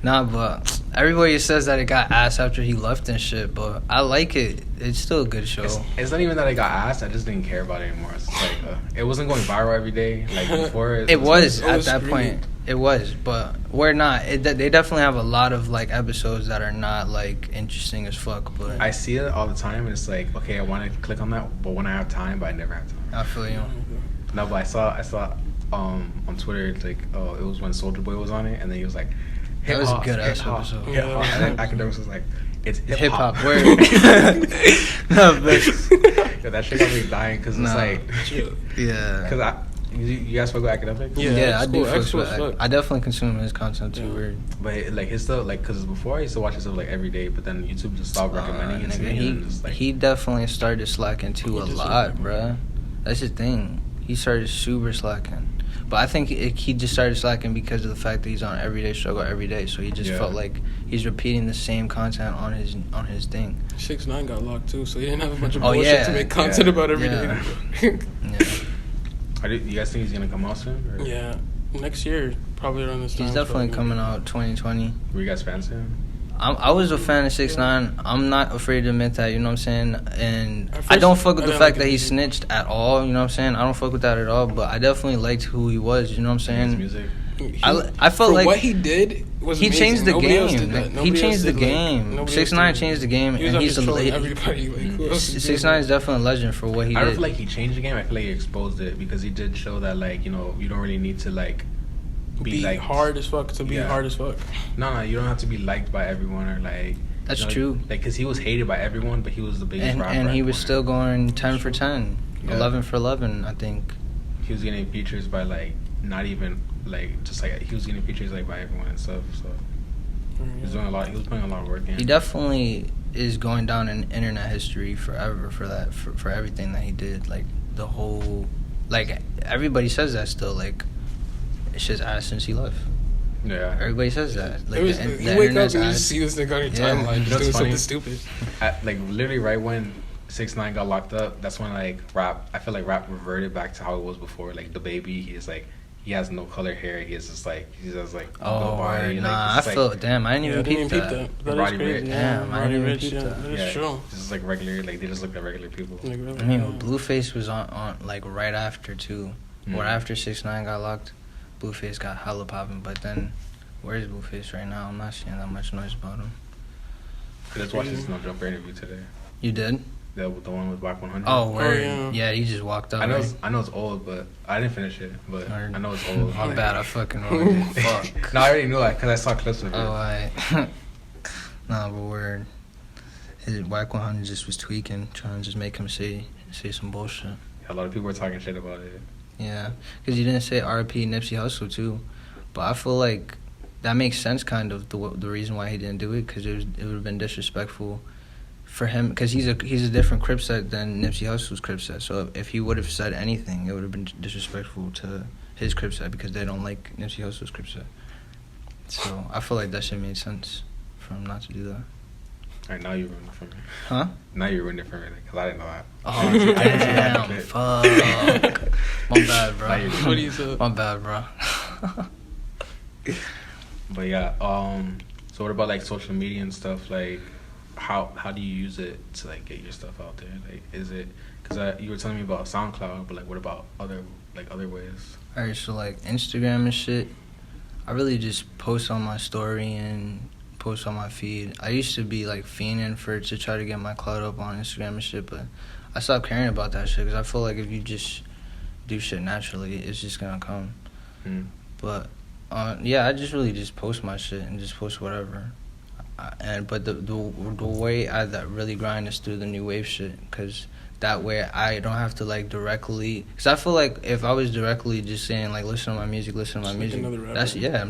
Nah, but everybody says that it got ass after he left and shit. But I like it. It's still a good show. It's not even that I got asked. I just didn't care about it anymore. It's like it wasn't going viral every day like before. It was always at that screaming. point. It was, but we're not. They definitely have a lot of like episodes that are not like interesting as fuck. But I see it all the time, and it's like, okay, I want to click on that, but when I have time, but I never have time. I feel you. No, but I saw on Twitter, it's like, oh, it was when Soulja Boy was on it, and then he was like, That was a hip-hop, good-ass hip-hop, episode. hip-hop. And then Academics was like, it's Hip hop. hip-hop. Word. No, but Yeah, that shit got me dying, because Nah. it's like, yeah. because you guys fuck with Academics? Yeah, Yeah, I that's do. cool. Fuck Actual with- fuck. I definitely consume his content too. Yeah. Weird. But like his stuff, like, because before I used to watch his stuff like every day, but then YouTube just stopped recommending it to Nigga, me, and it's like, he definitely started slacking too He a just- lot, bruh. That's the thing. He started super slacking. But I think he just started slacking because of the fact that he's on Everyday Struggle every day. So he just Yeah. felt like he's repeating the same content on his thing. 6ix9ine got locked too, so he didn't have a bunch of Oh, bullshit yeah. to make content Yeah. about every Yeah. day. Yeah. you guys think he's gonna come out soon? Or? Yeah, next year probably around this time. He's definitely coming out 2020. Were you guys fans of him? I was a fan of 6ix9ine. I'm not afraid to admit that, you know what I'm saying? And At I first, don't fuck with I the didn't fact like that he it. snitched at all, you know what I'm saying? I don't fuck with that at all, but I definitely liked who he was, you know what I'm His saying? music. I felt for like what he did was he amazing. changed the Nobody else game. did that. He Nobody else changed the did, like, game. nobody 6ix9ine else did changed the game, He was and out he's just a trolling late. everybody. Like, who else is doing 6ix9ine is that? definitely a legend for what he I don't did. feel like he changed the game. I feel like he exposed it because he did show that, like, you know, you don't really need to like Be like hard as fuck to be Yeah. hard as fuck. No, you don't have to be liked by everyone or like. That's you know, true. Like, cause he was hated by everyone, but he was the biggest and rapper. and at he the was point. still going 10 for 10, Yeah. 11 for 11, I think. He was getting features by like not even like just like he was getting features like by everyone and stuff. So he was doing a lot. He was putting a lot of work in. He definitely is going down in internet history forever for that, for everything that he did. Like, the whole, like, everybody says that still, like, it's just ass since he left. Yeah. Everybody says that. Like, It was, the you wake up internet's and you ass. just see this nigga on your Yeah. timeline You just know doing what's something funny? stupid. Like literally right when 6ix9ine got locked up, that's when like rap. I feel like rap reverted back to how it was before. Like the baby, he has no color hair. He has just like a Oh, little body. Like, nah, I it's just, feel, damn, I didn't Yeah, even I didn't peep even that. peep that. That Roddy is crazy. Ricch. Damn, I Roddy didn't even Ricch, peep yeah, that. that is true. Just like regular, like they just look like regular people. Like, really, I mean, yeah. Blueface was on like right after too, or Mhm. after 6ix9ine got locked. Blueface got hella popping, but then where's Blueface right now? I'm not seeing that much noise about him. I just watched this No Jumper interview today. You did? The one with Black 100. Oh, word. yeah. Yeah, he just walked up. I know. Right? I know it's old, but I didn't finish it. But Word. I know it's old. My bad, I fucking ruined it. Fuck. No, I already knew that because I saw clips of it. Oh, I. Nah, but word. His Whack 100 just was tweaking, trying to just make him say some bullshit. A lot of people were talking shit about it. Yeah, because you didn't say R.P. Nipsey Hussle too, but I feel like that makes sense, kind of the reason why he didn't do it, because it would have been disrespectful for him, because he's a different Crip set than Nipsey Hussle's Crip set. So if he would have said anything, it would have been disrespectful to his Crip set because they don't like Nipsey Hussle's Crip set. So I feel like that shit made sense for him not to do that. All right, now you ruined it for me. Huh? Now you ruined it for me because I didn't know that. Oh, damn, fuck. My bad, bro. What do you say? My bad, bro. But yeah, so what about like social media and stuff? Like, how do you use it to like get your stuff out there? Like, is it because you were telling me about SoundCloud, but like, what about other ways? Alright, so like Instagram and shit, I really just post on my story and post on my feed. I used to be like fiending to try to get my clout up on Instagram and shit, but I stopped caring about that shit because I feel like if you just do shit naturally, it's just gonna come. But yeah, I just really just post my shit and just post whatever. But the way I that really grind is through the new wave shit, because that way I don't have to like directly, because I feel like if I was directly just saying like listen to my music, that's I'm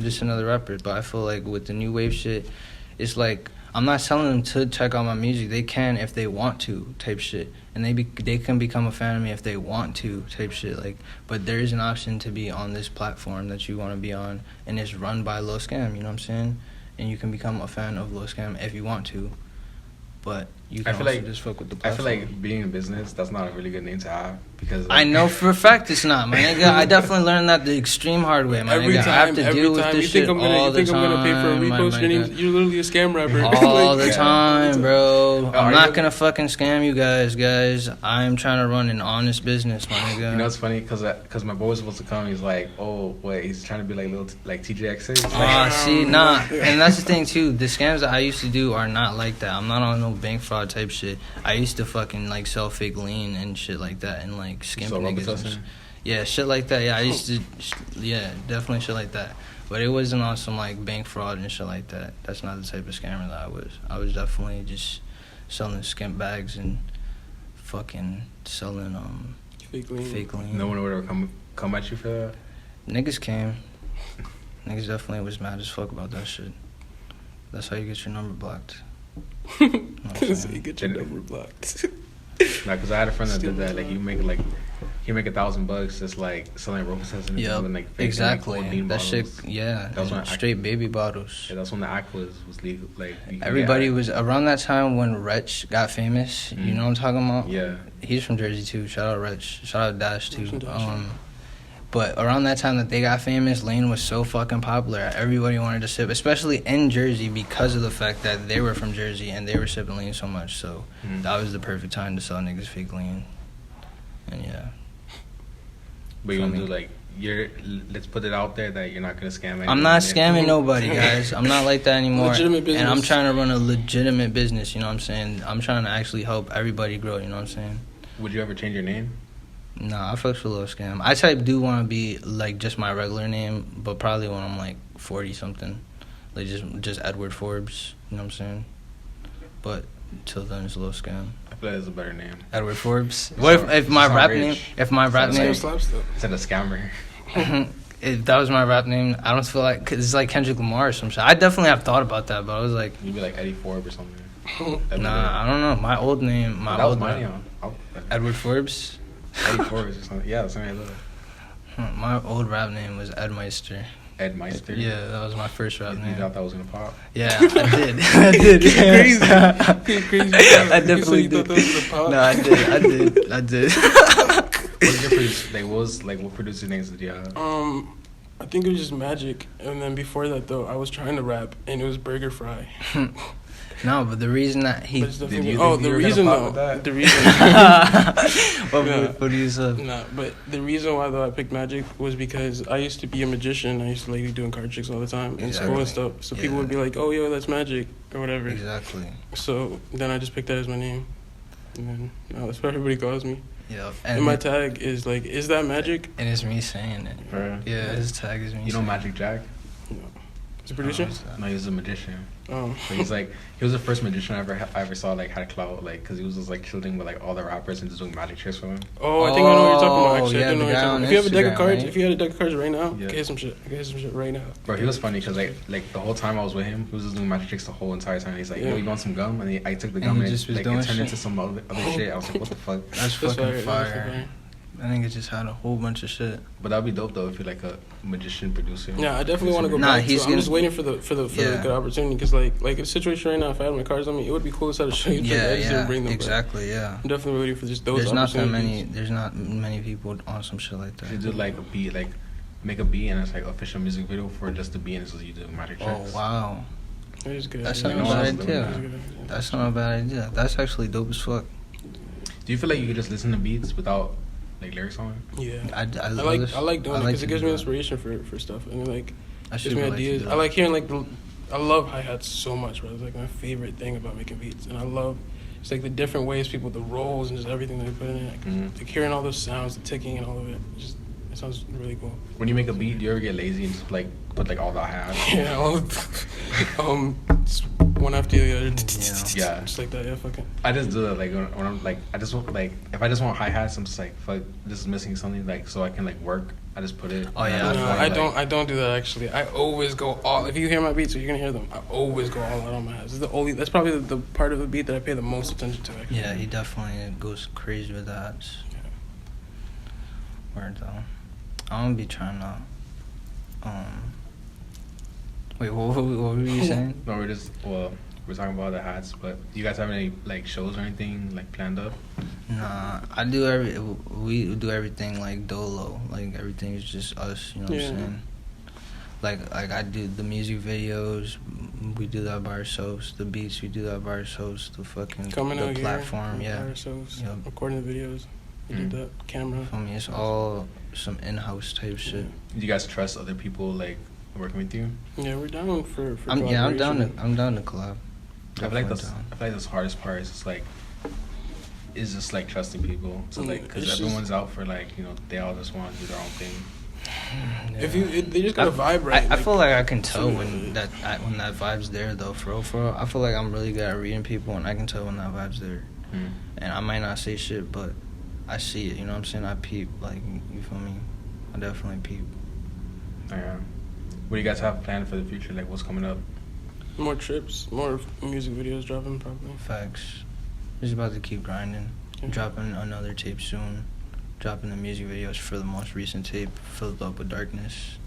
just another rapper. But I feel like with the new wave shit, it's like I'm not telling them to check out my music. They can if they want to, type shit, and they can become a fan of me if they want to, type shit. Like, but there is an option to be on this platform that you want to be on, and it's run by Lil Scam. You know what I'm saying? And you can become a fan of Lil Scam if you want to. But you can also just fuck with the platform. I feel like being in business, that's not a really good name to have, because I know for a fact it's not, my nigga. I definitely learned that the extreme hard way, my nigga. I have to deal with this shit all the time. You think I'm gonna pay for a repost? You're literally a scam rapper. All the time, bro. I'm not gonna fucking scam you guys. I'm trying to run an honest business, my nigga. You know, it's funny because my boy was supposed to come. He's like, oh, wait, he's trying to be like little like TJX6. See, nah. And that's the thing too. The scams that I used to do are not like that. I'm not on no bank fraud type shit. I used to fucking like sell fake lean and shit like that, and like scam niggas. Yeah, shit like that. Yeah, I used to. Yeah, definitely shit like that. But it wasn't on some like bank fraud and shit like that. That's not the type of scammer that I was. I was definitely just selling skimp bags and fucking selling fake lean. No one would ever come at you for that. Niggas came. Niggas definitely was mad as fuck about that shit. That's how you get your number blocked. That's how you get your number blocked. Nah, because I had a friend that did that. Like, he make $1,000 just like selling rope sets and like fake, exactly. Like, that bottles. shit, yeah. That was straight baby bottles. Yeah, that's when the act was legal. Like, everybody was around that time when Wretch got famous. You know what I'm talking about? Yeah. He's from Jersey too. Shout out Wretch. Shout out Dash too. But around that time that they got famous, Lane was so fucking popular. Everybody wanted to sip, especially in Jersey, because of the fact that they were from Jersey and they were sipping lean so much. So that was the perfect time to sell niggas fake lean. And yeah. But you gonna do like let's put it out there that you're not gonna scam anyone. I'm not scamming nobody, guys. I'm not like that anymore. Legitimate business. And I'm trying to run a legitimate business. You know what I'm saying? I'm trying to actually help everybody grow. You know what I'm saying? Would you ever change your name? Nah, I fucks with Lil Scam. I do want to be like just my regular name, but probably when I'm like 40 something, like just Edward Forbes. You know what I'm saying? But till then, it's Lil Scam. I feel like it's a better name. Edward Forbes. What if my rap name? If my rap name instead of scammer. If that was my rap name, I don't feel like, cause it's like Kendrick Lamar or some shit. I definitely have thought about that, but I was like, you'd be like Eddie Forbes or something. Nah, I don't know. My old name, Edward Forbes. Eddie Forbes or something. Yeah, something like that. My old rap name was Ed Meister. Ed Meister? Yeah, that was my first rap name. You thought that was gonna pop? Yeah, I did. I did. Crazy. I definitely did. No, I did. What producer names did you have? I think it was just Magik, and then before that though, I was trying to rap, and it was Burger Fry. No, but the reason that he... The reason... What do you say? Nah, but the reason why, though, I picked Magik was because I used to be a magician. I used to, like, be doing card tricks all the time in school and stuff. So people would be like, oh, yo, that's Magik, or whatever. Exactly. So then I just picked that as my name. No, that's what everybody calls me. Yeah. And my tag is like, is that Magik? And it's me saying it. Bro. Yeah, his tag is me. You know Magic Jack? No. He's a producer? No, he was a magician. Oh. But he's like, he was the first magician I ever saw like had clout, like, cause he was just like chilling with like all the rappers and just doing magic tricks for them. Oh, I think I know what you're talking about. Actually, yeah, I do know what you're talking about. If you have a deck of cards, right? if you had a deck of cards right now, Yeah. get some shit. Get some shit right now. Bro, he was funny because like the whole time I was with him, he was just doing magic tricks the whole entire time. He's like, Yeah. yo, you want some gum? And I took the And gum he and just was like, doing it turned shit. into some other shit. I was like, what the fuck? That's fucking fire. fire. I think it just had a whole bunch of shit. But that'd be dope though if you're like a magician producer. Yeah, I definitely want to go Nah, back. he's I'm gonna- just waiting for the Yeah. good opportunity because like the situation right now, if I had my cards on me, it would be cool to show you. Yeah, I just didn't bring them. exactly, yeah. I'm definitely waiting for just those. There's not that opportunities. many. There's not many people on some shit like You that. do like a beat, like make a beat and it's like official music video for just the beat and it's just you do magic tricks. Oh wow, That is good. that's Yeah, not a no bad one else doing idea. that. That's not a bad idea. That's actually dope as fuck. Do you feel like you could just listen to beats without like lyrics on it? Yeah. I like doing it because to it gives do me that. inspiration for stuff and like I gives me super like to ideas. do I that. like hearing like I love hi-hats so much, bro. It's like my favorite thing about making beats, and I love it's like the different ways people, the rolls and just everything they put in it. Like, Mhm. like hearing all those sounds, the ticking and all of it. It sounds really cool. When you make a beat, do you ever get lazy and just like put like all the hi-hats? Yeah, just one after the other. Yeah. Just like that. Yeah, fucking. I just do that like when I'm like I just want like if I just want hi-hats, I'm just like fuck, this is missing something like so I can like work. I just put it. Oh, yeah, and No, just, I don't do that actually. I always go all. If you hear my beats, so you're gonna hear them. I always go all out on my hats. That's probably the part of the beat that I pay the most attention to. Actually. Yeah, he definitely goes crazy with that. Word though. I'm gonna be trying to. Wait, what were you saying? No, we're talking about the hats, but do you guys have any like shows or anything like planned up? Nah, we do everything like dolo. Like everything is just us. You know what Yeah. I'm saying? Like I do the music videos. We do that by ourselves. The beats, we do that by ourselves. The fucking Coming the out platform, here, yeah. ourselves, Yep. recording the videos. We did that camera. I mean, it's all some in-house type shit. Do you guys trust other people like working with you? Yeah, we're down for I'm down collaboration. I'm down to collab. I feel like Definitely this hardest part is just like trusting people. So like because It's just- everyone's out for like they all just want to do their own thing. down. If Yeah. they just gotta vibe right. I feel like I can tell so- when that vibe's there though. For real. I feel like I'm really good at reading people, and I can tell when that vibe's there. Mm. And I might not say shit, but I see it. You know what I'm saying? I peep. Like, you feel me? I definitely peep. Yeah. What do you guys have planned for the future? Like what's coming up? more trips, more music videos dropping probably. Facts. Just about to keep grinding. Yeah. Dropping another tape soon. Dropping the music videos for the most recent tape, Filled Up with Darkness.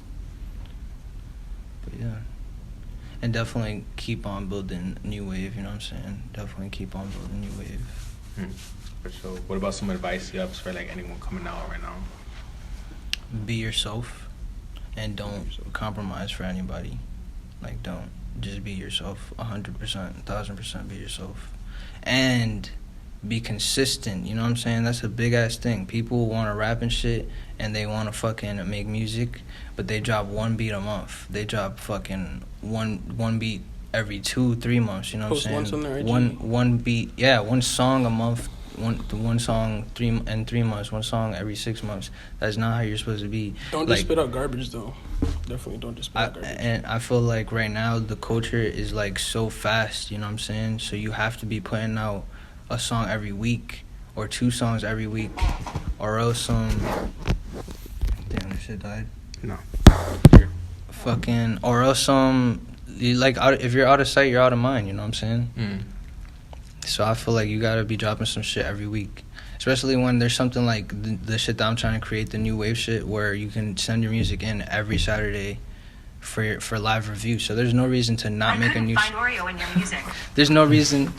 But yeah. And definitely keep on building new wave, you know what I'm saying? Definitely keep on building new wave. For sure. What about some advice you have for like anyone coming out right now? Be yourself and don't compromise for anybody. Like, don't. Just be yourself 100%, 1,000% be yourself. And be consistent, you know what I'm saying? That's a big ass thing. People want to rap and shit and they want to fucking make music, but they drop one beat a month. They drop fucking one beat every 2-3 months, you know what Post I'm once saying? on their IG. One beat, yeah, one song a month. One song 3 months, one song every 6 months. That's not how you're supposed to be. Don't just spit out garbage though. Definitely don't just spit out garbage. And I feel like right now the culture is like so fast, you know what I'm saying? So you have to be putting out a song every week or 2 songs every week, or else damn, this shit died. No. Fucking, or else if you're out of sight, you're out of mind, you know what I'm saying? Mm. So I feel like you gotta be dropping some shit every week, especially when there's something like the shit that I'm trying to create, the new wave shit, where you can send your music in every Saturday for live review. So there's no reason to not make a new. Find Oreo in your music. There's no reason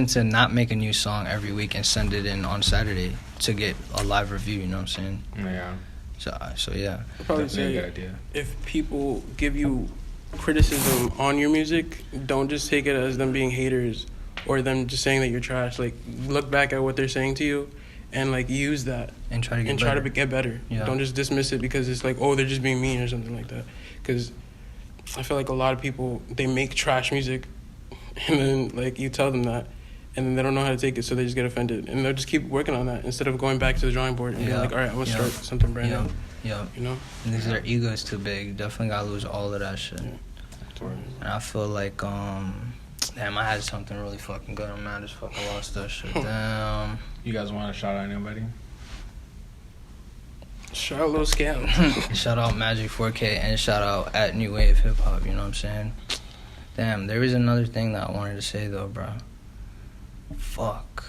to not make a new song every week and send it in on Saturday to get a live review. You know what I'm saying? Yeah. So yeah. I'd probably Definitely a say good idea. if people give you criticism on your music, don't just take it as them being haters or them just saying that you're trash. Like, look back at what they're saying to you and like use that And try to get and better. try to get better. Yeah. Don't just dismiss it because it's like, oh, they're just being mean or something like that. Because I feel like a lot of people, they make trash music and then like you tell them that and then they don't know how to take it, so they just get offended, and they'll just keep working on that instead of going back to the drawing board and being like, all right, I want to start something brand new. Yeah. You know, Because their ego is too big. Definitely gotta lose all of that shit. Yeah. And I feel like, damn, I had something really fucking good. I'm mad as fuck I lost that shit. Damn. You guys want to shout out anybody? shout out Lil Scam. Shout out Magik 4K and shout out at New Wave Hip Hop. You know what I'm saying? Damn, there was another thing that I wanted to say though, bro. Fuck.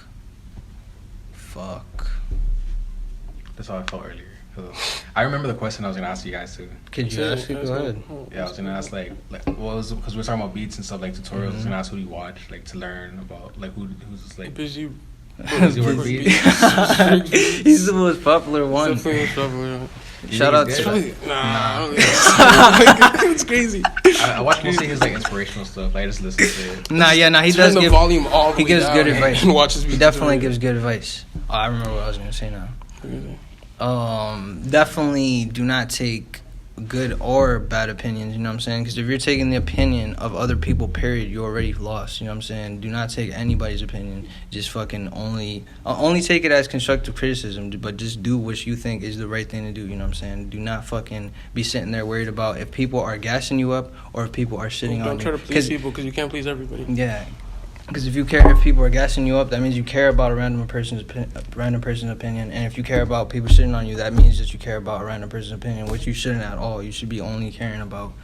That's how I felt earlier. I remember the question I was gonna ask you guys too. Could you ask it? Go ahead. Yeah, I was gonna ask like what was, because we're talking about beats and stuff like tutorials. I was gonna ask who do you watch like to learn about like who's like Busy. Busy work beats. He's the most popular one. Definitely most popular. Shout out He's to good. I don't think it's crazy. I watch mostly his like inspirational stuff. Like I just listen to it. He Turn does the give volume all the he way gives down good advice. and watches He me definitely tutorials. gives good advice. Oh, I remember what I was gonna say now. Crazy. Definitely do not take good or bad opinions, you know what I'm saying? Because if you're taking the opinion of other people, period, you're already lost, you know what I'm saying? Do not take anybody's opinion. Just fucking only take it as constructive criticism, but just do what you think is the right thing to do, you know what I'm saying? Do not fucking be sitting there worried about if people are gassing you up or if people are shitting on you. Don't try to please people because you can't please everybody. Yeah. Because if people are gassing you up, that means you care about a random person's opinion. And if you care about people shitting on you, that means that you care about a random person's opinion, which you shouldn't at all. You should be only caring about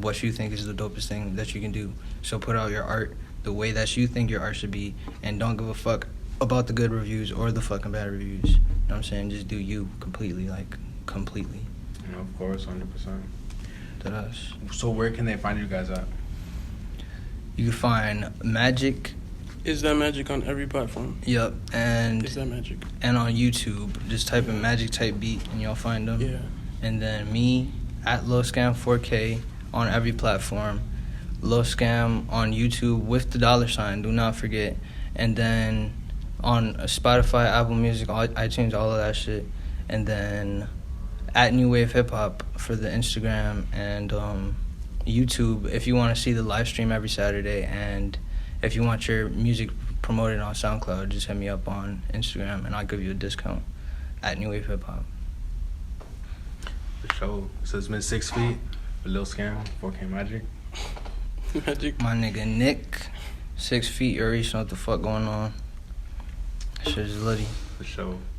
what you think is the dopest thing that you can do. So put out your art the way that you think your art should be, and don't give a fuck about the good reviews or the fucking bad reviews. You know what I'm saying? Just do you completely, completely. You know, of course, 100%. That us. So where can they find you guys at? You can find Magik. Is that Magic on every platform? Yep, and Is that Magic? and on YouTube, just type in Magik type beat and you'll find them. Yeah. And then me at Lil Scam 4K on every platform. Lil Scam on YouTube with the $. Do not forget. And then on Spotify, Apple Music, iTunes, all of that shit. And then at New Wave Hip Hop for the Instagram and YouTube if you want to see the live stream every Saturday, and if you want your music promoted on SoundCloud, just hit me up on Instagram and I'll give you a discount at New Wave Hip Hop. The show. So it's been 6 feet with Lil Scam, 4K Magik. Magic. My nigga Nick, 6 feet, you already know what the fuck going on. Shit is litty. The show.